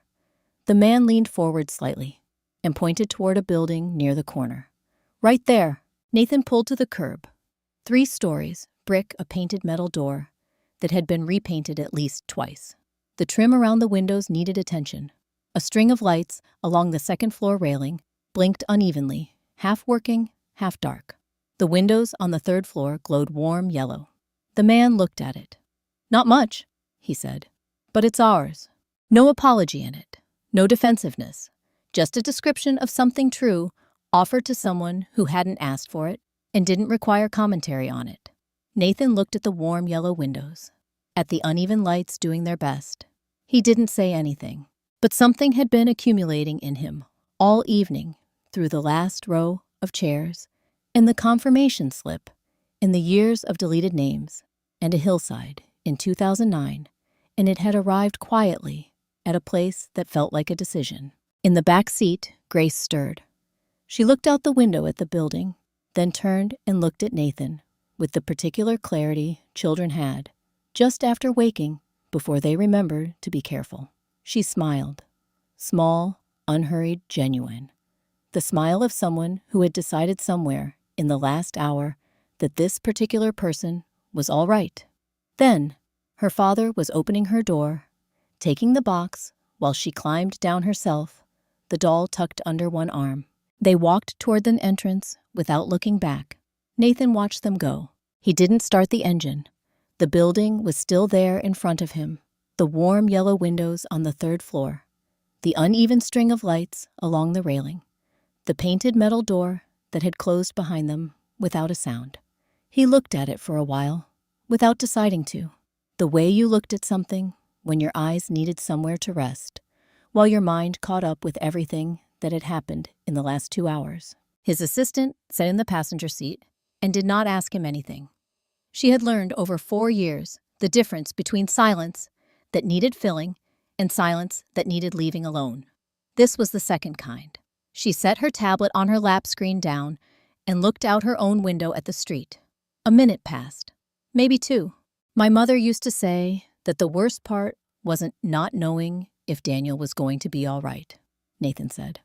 The man leaned forward slightly and pointed toward a building near the corner. "Right there." Nathan pulled to the curb. 3 stories, brick, a painted metal door that had been repainted at least twice. The trim around the windows needed attention. A string of lights along the second-floor railing blinked unevenly, half working, half dark. The windows on the 3rd floor glowed warm yellow. The man looked at it. "Not much," he said, "but it's ours." No apology in it, no defensiveness, just a description of something true offered to someone who hadn't asked for it and didn't require commentary on it. Nathan looked at the warm yellow windows, at the uneven lights doing their best. He didn't say anything, but something had been accumulating in him all evening through the last row of chairs and the confirmation slip in the years of deleted names and a hillside in 2009, and it had arrived quietly at a place that felt like a decision. In the back seat, Grace stirred. She looked out the window at the building, then turned and looked at Nathan with the particular clarity children had just after waking before they remembered to be careful. She smiled. Small, unhurried, genuine. The smile of someone who had decided somewhere in the last hour that this particular person was all right. Then, Her father was opening her door, taking the box while she climbed down herself, the doll tucked under one arm. They walked toward the entrance without looking back. Nathan watched them go. He didn't start the engine. The building was still there in front of him, the warm yellow windows on the third floor, the uneven string of lights along the railing, the painted metal door that had closed behind them without a sound. He looked at it for a while, without deciding to, the way you looked at something when your eyes needed somewhere to rest, while your mind caught up with everything that had happened in the last 2 hours. His assistant sat in the passenger seat and did not ask him anything. She had learned over 4 years the difference between silence that needed filling and silence that needed leaving alone. This was the second kind. She set her tablet on her lap screen down and looked out her own window at the street. A minute passed, maybe 2. My mother used to say that the worst part wasn't not knowing if Daniel was going to be all right, Nathan said.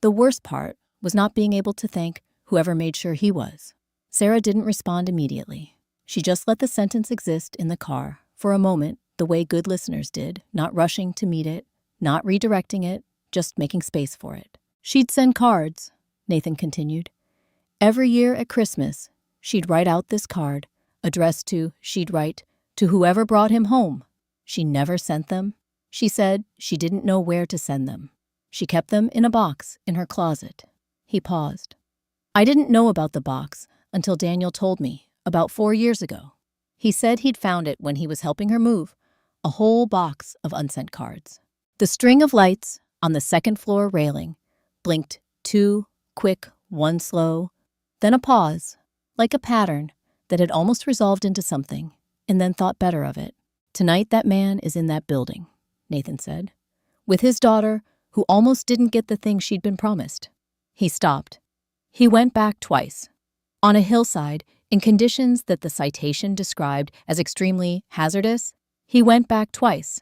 The worst part was not being able to thank whoever made sure he was. Sarah didn't respond immediately. She just let the sentence exist in the car for a moment, the way good listeners did, not rushing to meet it, not redirecting it, just making space for it. She'd send cards, Nathan continued. Every year at Christmas, she'd write out this card, addressed to, she'd write, to whoever brought him home. She never sent them. She said she didn't know where to send them. She kept them in a box in her closet. He paused. I didn't know about the box until Daniel told me, about 4 years ago. He said he'd found it when he was helping her move, a whole box of unsent cards. The string of lights on the second floor railing blinked 2 quick, 1 slow, then a pause, like a pattern that had almost resolved into something, and then thought better of it. Tonight that man is in that building, Nathan said, with his daughter, who almost didn't get the thing she'd been promised. He stopped. He went back twice. On a hillside, in conditions that the citation described as extremely hazardous, he went back twice.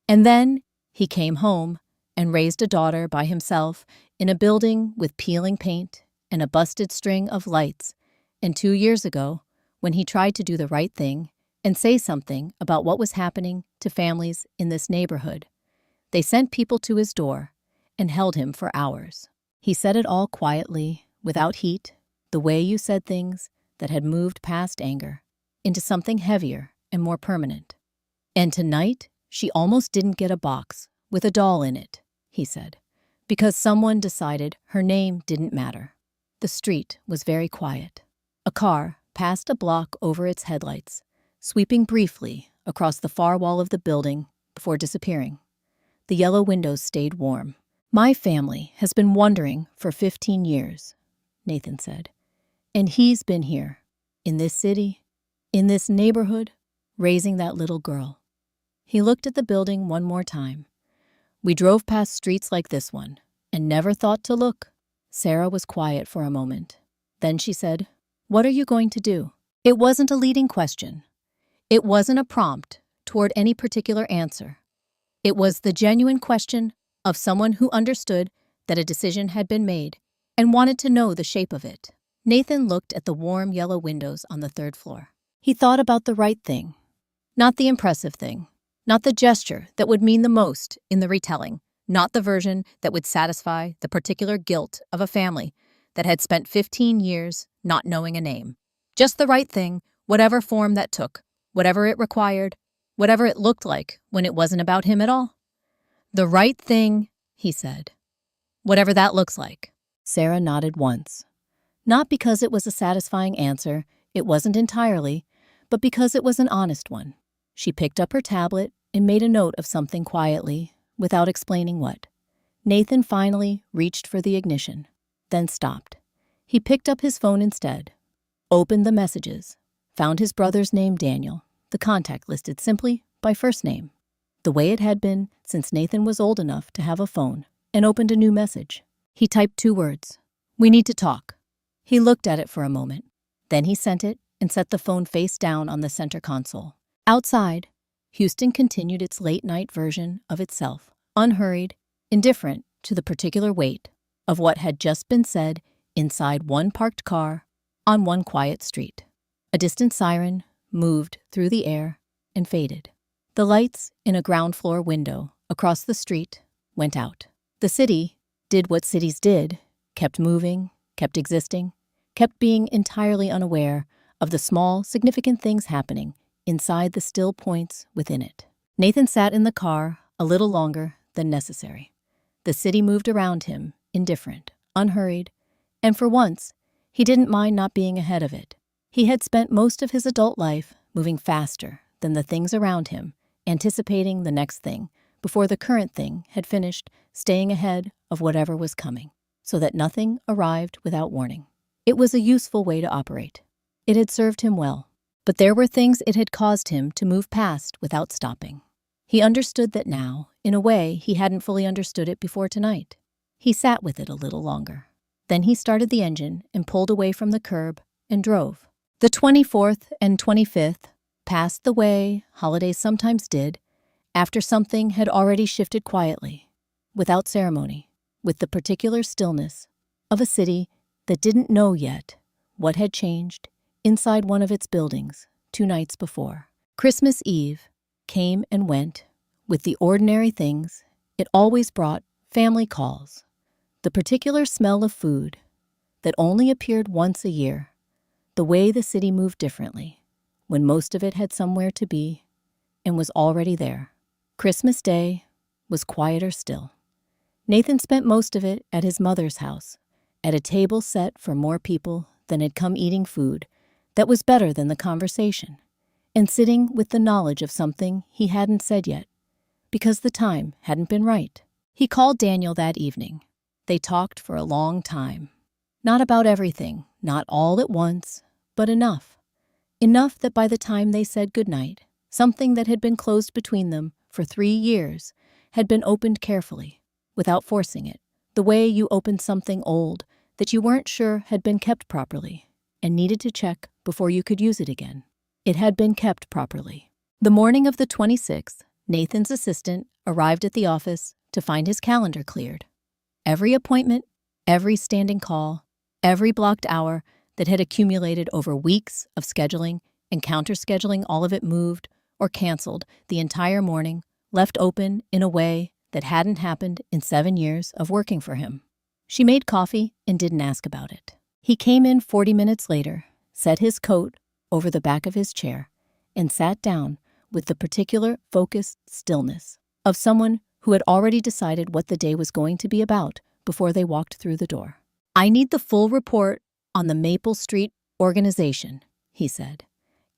And then he came home and raised a daughter by himself in a building with peeling paint and a busted string of lights. And 2 years ago, when he tried to do the right thing and say something about what was happening to families in this neighborhood, they sent people to his door and held him for hours. He said it all quietly, without heat, the way you said things that had moved past anger into something heavier and more permanent. And tonight, she almost didn't get a box with a doll in it, he said, because someone decided her name didn't matter. The street was very quiet. A car passed a block over its headlights, sweeping briefly across the far wall of the building before disappearing. The yellow windows stayed warm. My family has been wondering for 15 years, Nathan said. And he's been here, in this city, in this neighborhood, raising that little girl. He looked at the building one more time. We drove past streets like this one and never thought to look. Sarah was quiet for a moment. Then she said, "What are you going to do?" It wasn't a leading question. It wasn't a prompt toward any particular answer. It was the genuine question of someone who understood that a decision had been made and wanted to know the shape of it. Nathan looked at the warm yellow windows on the third floor. He thought about the right thing, not the impressive thing, not the gesture that would mean the most in the retelling, not the version that would satisfy the particular guilt of a family that had spent 15 years not knowing a name. Just the right thing, whatever form that took, whatever it required, whatever it looked like when it wasn't about him at all. The right thing, he said. Whatever that looks like. Sarah nodded once. Not because it was a satisfying answer, it wasn't entirely, but because it was an honest one. She picked up her tablet and made a note of something quietly, without explaining what. Nathan finally reached for the ignition, then stopped. He picked up his phone instead, opened the messages, found his brother's name Daniel, the contact listed simply by first name, the way it had been since Nathan was old enough to have a phone, and opened a new message. He typed 2 words. "We need to talk." He looked at it for a moment. Then he sent it and set the phone face down on the center console. Outside, Houston continued its late-night version of itself, unhurried, indifferent to the particular weight of what had just been said inside one parked car on one quiet street. A distant siren moved through the air, and faded. The lights in a ground floor window across the street went out. The city did what cities did, kept moving, kept existing, kept being entirely unaware of the small, significant things happening inside the still points within it. Nathan sat in the car a little longer than necessary. The city moved around him, indifferent, unhurried, and for once, he didn't mind not being ahead of it. He had spent most of his adult life moving faster than the things around him, anticipating the next thing before the current thing had finished, staying ahead of whatever was coming, so that nothing arrived without warning. It was a useful way to operate. It had served him well, but there were things it had caused him to move past without stopping. He understood that now, in a way he hadn't fully understood it before tonight. He sat with it a little longer. Then he started the engine and pulled away from the curb and drove. The 24th and 25th passed the way holidays sometimes did, after something had already shifted quietly, without ceremony, with the particular stillness of a city that didn't know yet what had changed inside one of its buildings 2 nights before. Christmas Eve came and went with the ordinary things it always brought: family calls, the particular smell of food that only appeared once a year, the way the city moved differently when most of it had somewhere to be and was already there. Christmas Day was quieter still. Nathan spent most of it at his mother's house, at a table set for more people than had come eating food that was better than the conversation, and sitting with the knowledge of something he hadn't said yet, because the time hadn't been right. He called Daniel that evening. They talked for a long time. Not about everything, not all at once, but enough. Enough that by the time they said goodnight, something that had been closed between them for 3 years had been opened carefully, without forcing it, the way you opened something old that you weren't sure had been kept properly and needed to check before you could use it again. It had been kept properly. The morning of the 26th, Nathan's assistant arrived at the office to find his calendar cleared. Every appointment, every standing call, every blocked hour that had accumulated over weeks of scheduling and counter-scheduling, all of it moved or canceled the entire morning, left open in a way that hadn't happened in 7 years of working for him. She made coffee and didn't ask about it. He came in 40 minutes later, set his coat over the back of his chair, and sat down with the particular focused stillness of someone who had already decided what the day was going to be about before they walked through the door. "I need the full report on the Maple Street organization," he said.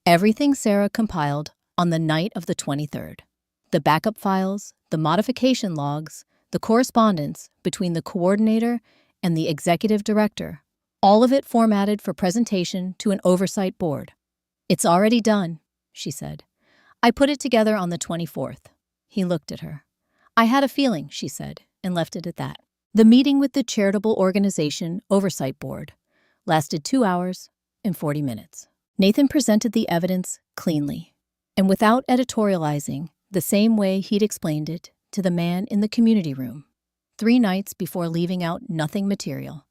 Everything Sarah compiled on the night of the 23rd. The backup files, the modification logs, the correspondence between the coordinator and the executive director, all of it formatted for presentation to an oversight board. "It's already done," she said. "I put it together on the 24th. He looked at her. "I had a feeling," she said, and left it at that. The meeting with the Charitable Organization Oversight Board lasted 2 hours and 40 minutes. Nathan presented the evidence cleanly and without editorializing, the same way he'd explained it to the man in the community room 3 nights before, leaving out nothing material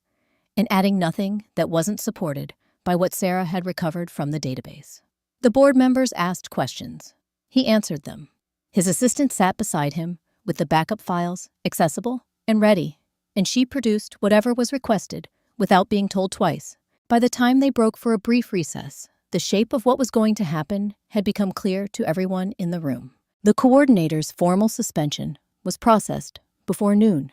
and adding nothing that wasn't supported by what Sarah had recovered from the database. The board members asked questions. He answered them. His assistant sat beside him with the backup files accessible and ready, and she produced whatever was requested without being told twice. By the time they broke for a brief recess, the shape of what was going to happen had become clear to everyone in the room. The coordinator's formal suspension was processed before noon.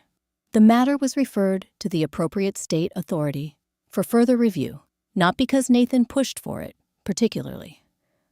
The matter was referred to the appropriate state authority for further review, not because Nathan pushed for it particularly,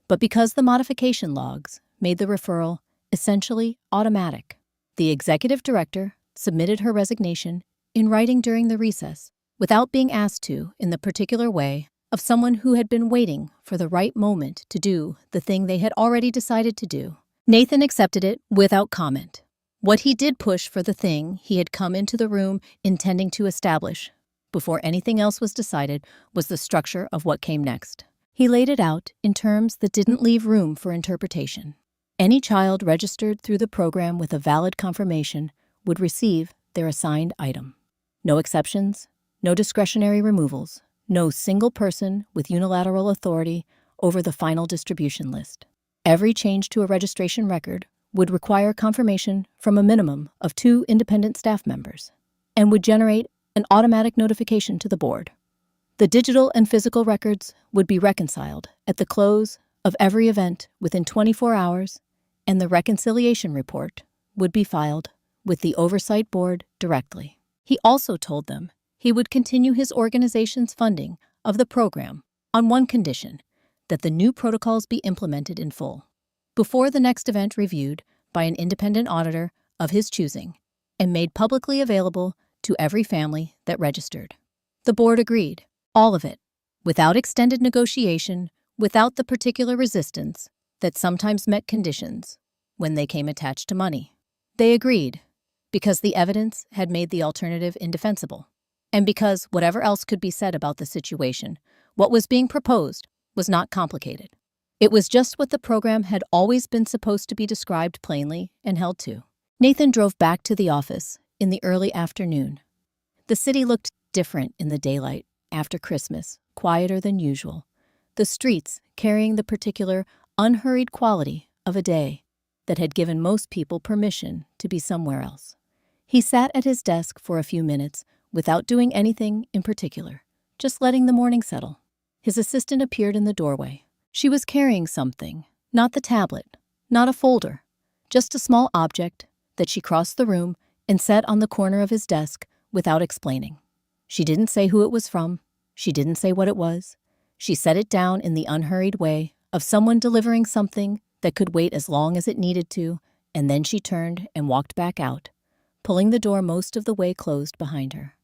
but because the modification logs made the referral essentially automatic. The executive director submitted her resignation in writing during the recess, without being asked to in the particular way of someone who had been waiting for the right moment to do the thing they had already decided to do. Nathan accepted it without comment. What he did push for, the thing he had come into the room intending to establish, before anything else was decided, was the structure of what came next. He laid it out in terms that didn't leave room for interpretation. Any child registered through the program with a valid confirmation would receive their assigned item. No exceptions, no discretionary removals, no single person with unilateral authority over the final distribution list. Every change to a registration record would require confirmation from a minimum of 2 independent staff members and would generate an automatic notification to the board. The digital and physical records would be reconciled at the close of every event within 24 hours, and the reconciliation report would be filed with the oversight board directly. He also told them he would continue his organization's funding of the program on one condition, that the new protocols be implemented in full before the next event reviewed by an independent auditor of his choosing and made publicly available to every family that registered. The board agreed, all of it, without extended negotiation, without the particular resistance that sometimes met conditions when they came attached to money. They agreed because the evidence had made the alternative indefensible, and because whatever else could be said about the situation, what was being proposed was not complicated. It was just what the program had always been supposed to be described plainly and held to. Nathan drove back to the office in the early afternoon. The city looked different in the daylight after Christmas, quieter than usual, the streets carrying the particular unhurried quality of a day that had given most people permission to be somewhere else. He sat at his desk for a few minutes without doing anything in particular, just letting the morning settle. His assistant appeared in the doorway. She was carrying something, not the tablet, not a folder, just a small object that she crossed the room and set on the corner of his desk without explaining. She didn't say who it was from. She didn't say what it was. She set it down in the unhurried way of someone delivering something that could wait as long as it needed to, and then she turned and walked back out, pulling the door most of the way closed behind her.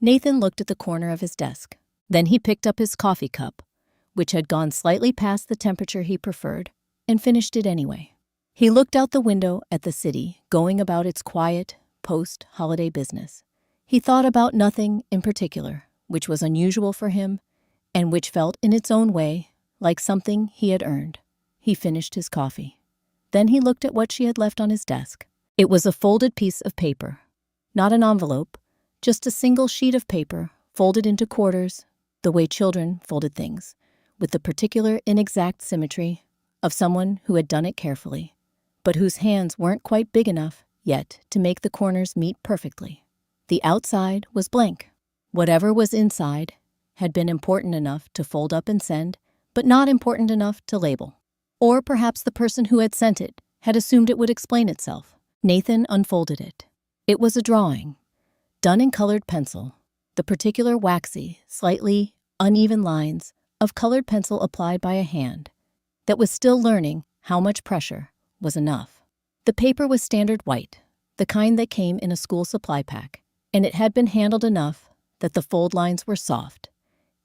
Nathan looked at the corner of his desk. Then he picked up his coffee cup, which had gone slightly past the temperature he preferred, and finished it anyway. He looked out the window at the city, going about its quiet, post-holiday business. He thought about nothing in particular, which was unusual for him, and which felt in its own way like something he had earned. He finished his coffee. Then he looked at what she had left on his desk. It was a folded piece of paper, not an envelope, just a single sheet of paper folded into quarters, the way children folded things, with the particular inexact symmetry of someone who had done it carefully, but whose hands weren't quite big enough yet to make the corners meet perfectly. The outside was blank. Whatever was inside had been important enough to fold up and send, but not important enough to label. Or perhaps the person who had sent it had assumed it would explain itself. Nathan unfolded it. It was a drawing, done in colored pencil, the particular waxy, slightly uneven lines of colored pencil applied by a hand that was still learning how much pressure was enough. The paper was standard white, the kind that came in a school supply pack, and it had been handled enough that the fold lines were soft,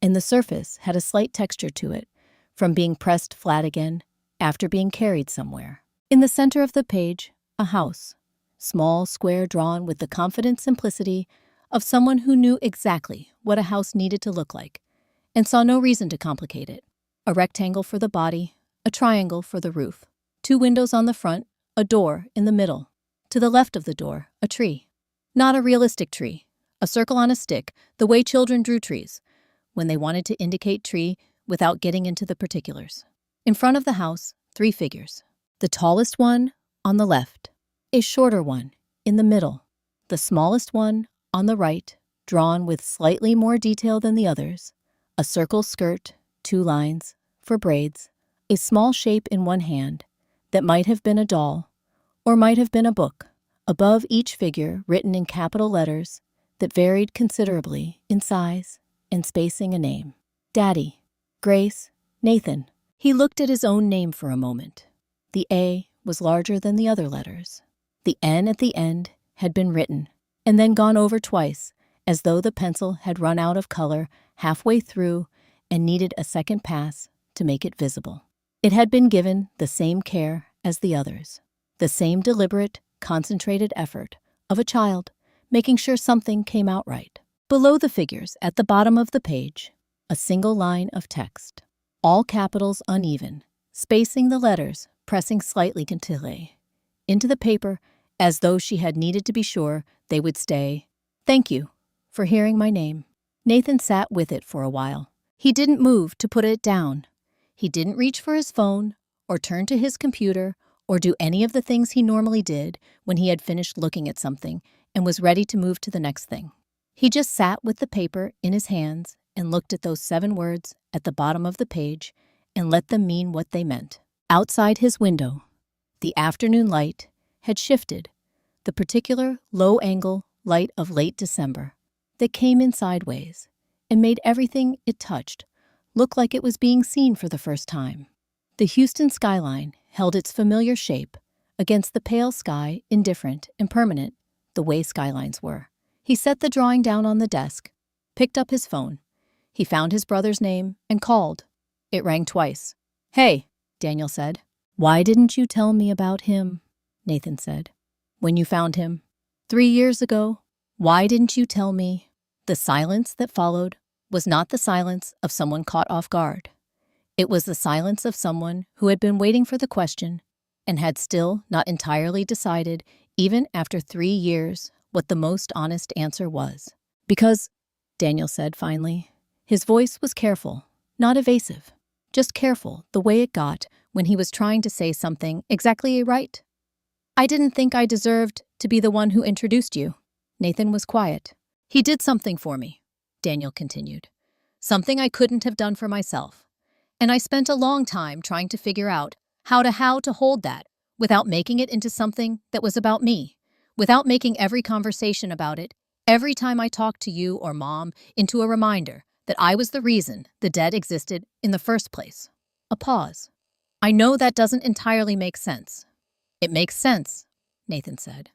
and the surface had a slight texture to it from being pressed flat again after being carried somewhere. In the center of the page, a house, small square drawn with the confident simplicity of someone who knew exactly what a house needed to look like and saw no reason to complicate it. A rectangle for the body, a triangle for the roof, 2 windows on the front, a door in the middle. To the left of the door, a tree. Not a realistic tree, a circle on a stick, the way children drew trees when they wanted to indicate tree without getting into the particulars. In front of the house, 3 figures. The tallest one on the left, a shorter one in the middle, the smallest one on the right, drawn with slightly more detail than the others, a circle skirt, 2 lines for braids, a small shape in one hand that might have been a doll or might have been a book. Above each figure, written in capital letters that varied considerably in size and spacing, a name. Daddy, Grace, Nathan. He looked at his own name for a moment. The A was larger than the other letters. The N at the end had been written and then gone over twice, as though the pencil had run out of color halfway through and needed a second pass to make it visible. It had been given the same care as the others, the same deliberate, concentrated effort of a child making sure something came out right. Below the figures, at the bottom of the page, a single line of text, all capitals uneven, spacing the letters, pressing slightly into the paper as though she had needed to be sure they would stay. Thank you for hearing my name. Nathan sat with it for a while. He didn't move to put it down. He didn't reach for his phone or turn to his computer, or do any of the things he normally did when he had finished looking at something and was ready to move to the next thing. He just sat with the paper in his hands and looked at those 7 words at the bottom of the page and let them mean what they meant. Outside his window, the afternoon light had shifted, the particular low-angle light of late December that came in sideways and made everything it touched look like it was being seen for the first time. The Houston skyline held its familiar shape against the pale sky, indifferent and permanent, the way skylines were. He set the drawing down on the desk, picked up his phone. He found his brother's name and called. It rang twice. "Hey," Daniel said. "Why didn't you tell me about him?" Nathan said. "When you found him 3 years ago, why didn't you tell me?" The silence that followed was not the silence of someone caught off guard. It was the silence of someone who had been waiting for the question and had still not entirely decided, even after 3 years, what the most honest answer was. "Because," Daniel said finally. His voice was careful, not evasive, just careful, the way it got when he was trying to say something exactly right. "I didn't think I deserved to be the one who introduced you." Nathan was quiet. "He did something for me," Daniel continued. "Something I couldn't have done for myself. And I spent a long time trying to figure out how to hold that without making it into something that was about me, without making every conversation about it, every time I talked to you or Mom, into a reminder that I was the reason the debt existed in the first place." A pause. "I know that doesn't entirely make sense." "It makes sense," Nathan said.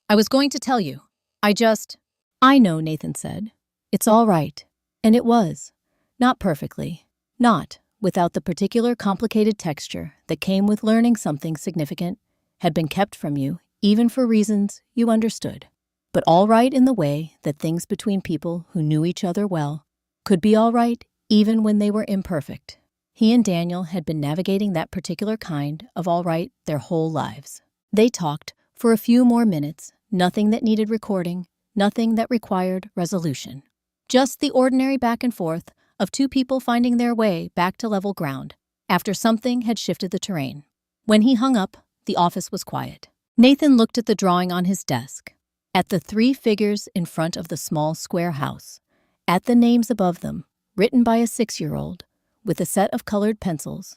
"I was going to tell you. I know," Nathan said. "It's all right." And it was. Not perfectly. Not without the particular complicated texture that came with learning something significant had been kept from you, even for reasons you understood. But all right in the way that things between people who knew each other well could be all right even when they were imperfect. He and Daniel had been navigating that particular kind of all right their whole lives. They talked for a few more minutes, nothing that needed recording, nothing that required resolution. Just the ordinary back and forth of two people finding their way back to level ground after something had shifted the terrain. When he hung up, the office was quiet. Nathan looked at the drawing on his desk, at the 3 figures in front of the small square house, at the names above them, written by a 6-year-old, with a set of colored pencils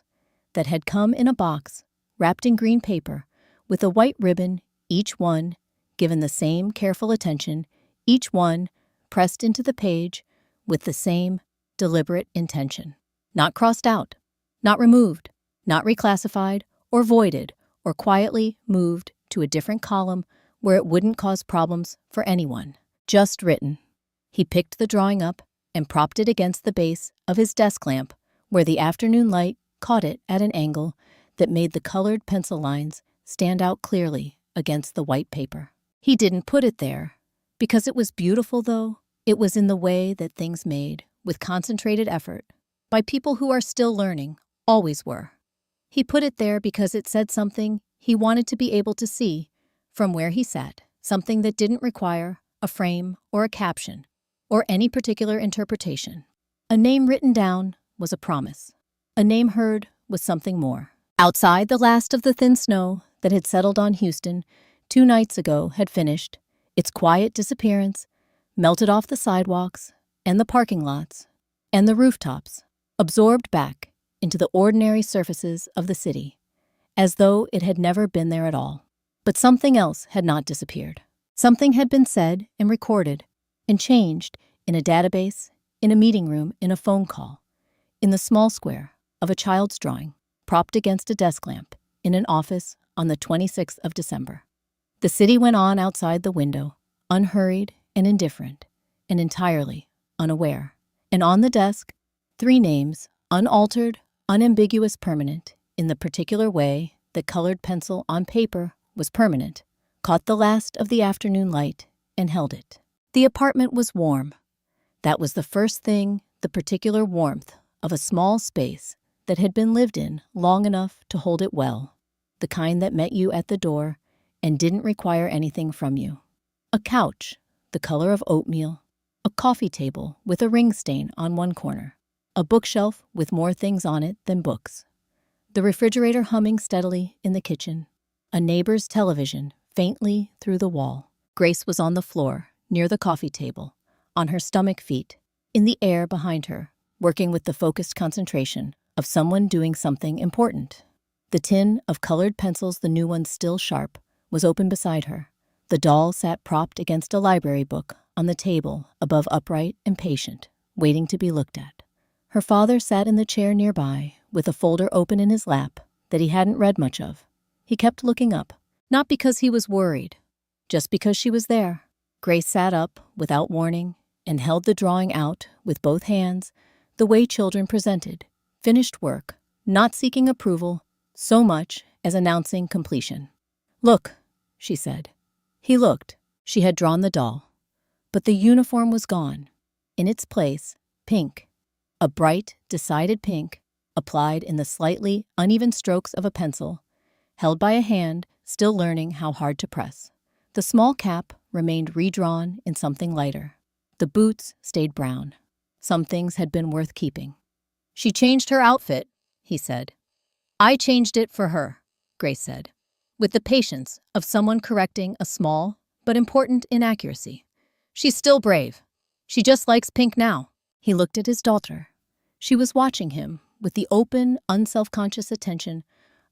that had come in a box wrapped in green paper with a white ribbon, each one given the same careful attention, each one pressed into the page with the same deliberate intention. Not crossed out, not removed, not reclassified or voided or quietly moved to a different column where it wouldn't cause problems for anyone. Just written. He picked the drawing up and propped it against the base of his desk lamp where the afternoon light caught it at an angle that made the colored pencil lines stand out clearly against the white paper. He didn't put it there because it was beautiful, though. It was in the way that things made, with concentrated effort, by people who are still learning, always were. He put it there because it said something he wanted to be able to see from where he sat, something that didn't require a frame or a caption or any particular interpretation. A name written down was a promise. A name heard was something more. Outside, the last of the thin snow that had settled on Houston 2 nights ago had finished its quiet disappearance, melted off the sidewalks and the parking lots and the rooftops, absorbed back into the ordinary surfaces of the city, as though it had never been there at all. But something else had not disappeared. Something had been said and recorded and changed in a database, in a meeting room, in a phone call, in the small square of a child's drawing, propped against a desk lamp in an office on the 26th of December. The city went on outside the window, unhurried and indifferent, and entirely unaware. And on the desk, 3 names, unaltered, unambiguous, permanent, in the particular way that colored pencil on paper was permanent, caught the last of the afternoon light and held it. The apartment was warm. That was the first thing, the particular warmth of a small space that had been lived in long enough to hold it well, the kind that met you at the door and didn't require anything from you. A couch, the color of oatmeal, a coffee table with a ring stain on one corner, a bookshelf with more things on it than books, the refrigerator humming steadily in the kitchen, a neighbor's television faintly through the wall. Grace was on the floor, near the coffee table, on her stomach feet, in the air behind her, working with the focused concentration of someone doing something important. The tin of colored pencils, the new ones still sharp, was open beside her. The doll sat propped against a library book on the table above, upright and patient, waiting to be looked at. Her father sat in the chair nearby, with a folder open in his lap that he hadn't read much of. He kept looking up, not because he was worried, just because she was there. Grace sat up without warning and held the drawing out with both hands, the way children presented. Finished work, not seeking approval so much as announcing completion. "Look," she said. He looked. She had drawn the doll. But the uniform was gone. In its place, pink. A bright, decided pink, applied in the slightly uneven strokes of a pencil, held by a hand still learning how hard to press. The small cap remained redrawn in something lighter. The boots stayed brown. Some things had been worth keeping. "She changed her outfit," he said. "I changed it for her," Grace said, with the patience of someone correcting a small but important inaccuracy. "She's still brave. She just likes pink now." He looked at his daughter. She was watching him with the open, unselfconscious attention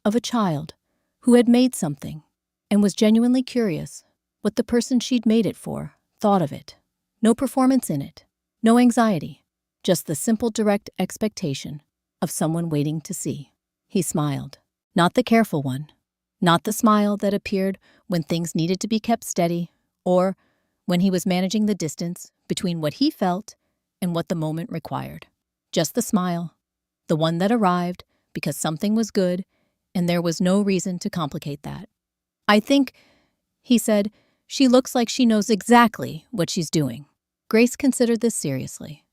of a child who had made something and was genuinely curious what the person she'd made it for thought of it. No performance in it, no anxiety, just the simple direct expectation of someone waiting to see. He smiled, not the careful one, not the smile that appeared when things needed to be kept steady or when he was managing the distance between what he felt and what the moment required. Just the smile, the one that arrived because something was good and there was no reason to complicate that. "I think," he said, "she looks like she knows exactly what she's doing." Grace considered this seriously.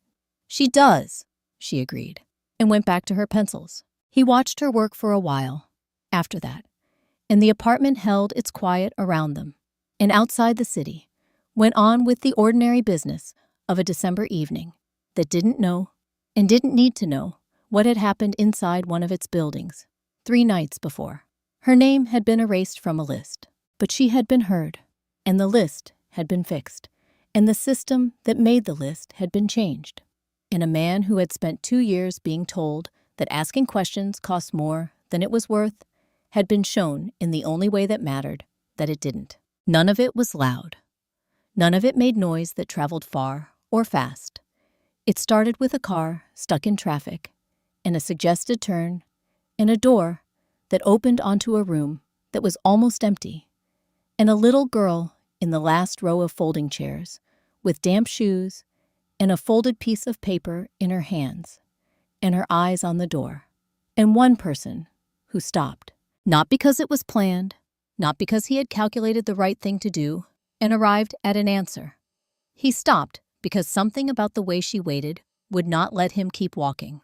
"She does," she agreed, and went back to her pencils. He watched her work for a while after that, and the apartment held its quiet around them, and outside the city went on with the ordinary business of a December evening that didn't know and didn't need to know what had happened inside one of its buildings 3 nights before. Her name had been erased from a list, but she had been heard, and the list had been fixed, and the system that made the list had been changed. And a man who had spent 2 years being told that asking questions cost more than it was worth had been shown in the only way that mattered that it didn't. None of it was loud. None of it made noise that traveled far or fast. It started with a car stuck in traffic, and a suggested turn, and a door that opened onto a room that was almost empty, and a little girl in the last row of folding chairs with damp shoes and a folded piece of paper in her hands, and her eyes on the door, and one person who stopped, not because it was planned, not because he had calculated the right thing to do and arrived at an answer. He stopped because something about the way she waited would not let him keep walking.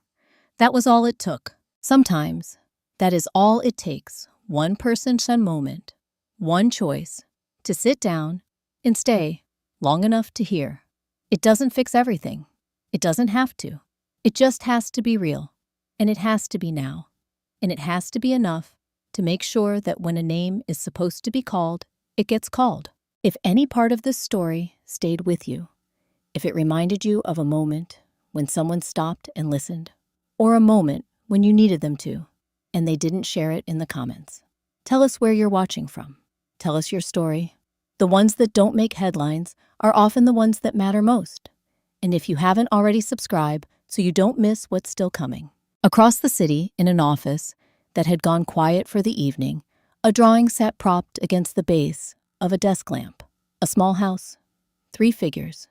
That was all it took. Sometimes, that is all it takes, one person's moment, one choice, to sit down and stay long enough to hear. It doesn't fix everything. It doesn't have to. It just has to be real, and it has to be now, and it has to be enough to make sure that when a name is supposed to be called, it gets called. If any part of this story stayed with you, if it reminded you of a moment when someone stopped and listened, or a moment when you needed them to, and they didn't share it in the comments, tell us where you're watching from. Tell us your story. The ones that don't make headlines are often the ones that matter most. And if you haven't already, subscribe so you don't miss what's still coming. Across the city, in an office that had gone quiet for the evening, a drawing sat propped against the base of a desk lamp. A small house, 3 figures,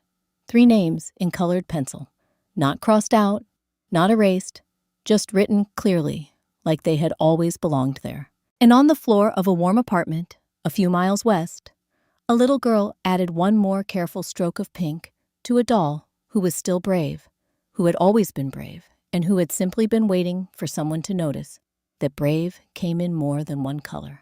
3 names in colored pencil, not crossed out, not erased, just written clearly, like they had always belonged there. And on the floor of a warm apartment, a few miles west, a little girl added one more careful stroke of pink to a doll who was still brave, who had always been brave, and who had simply been waiting for someone to notice that brave came in more than one color.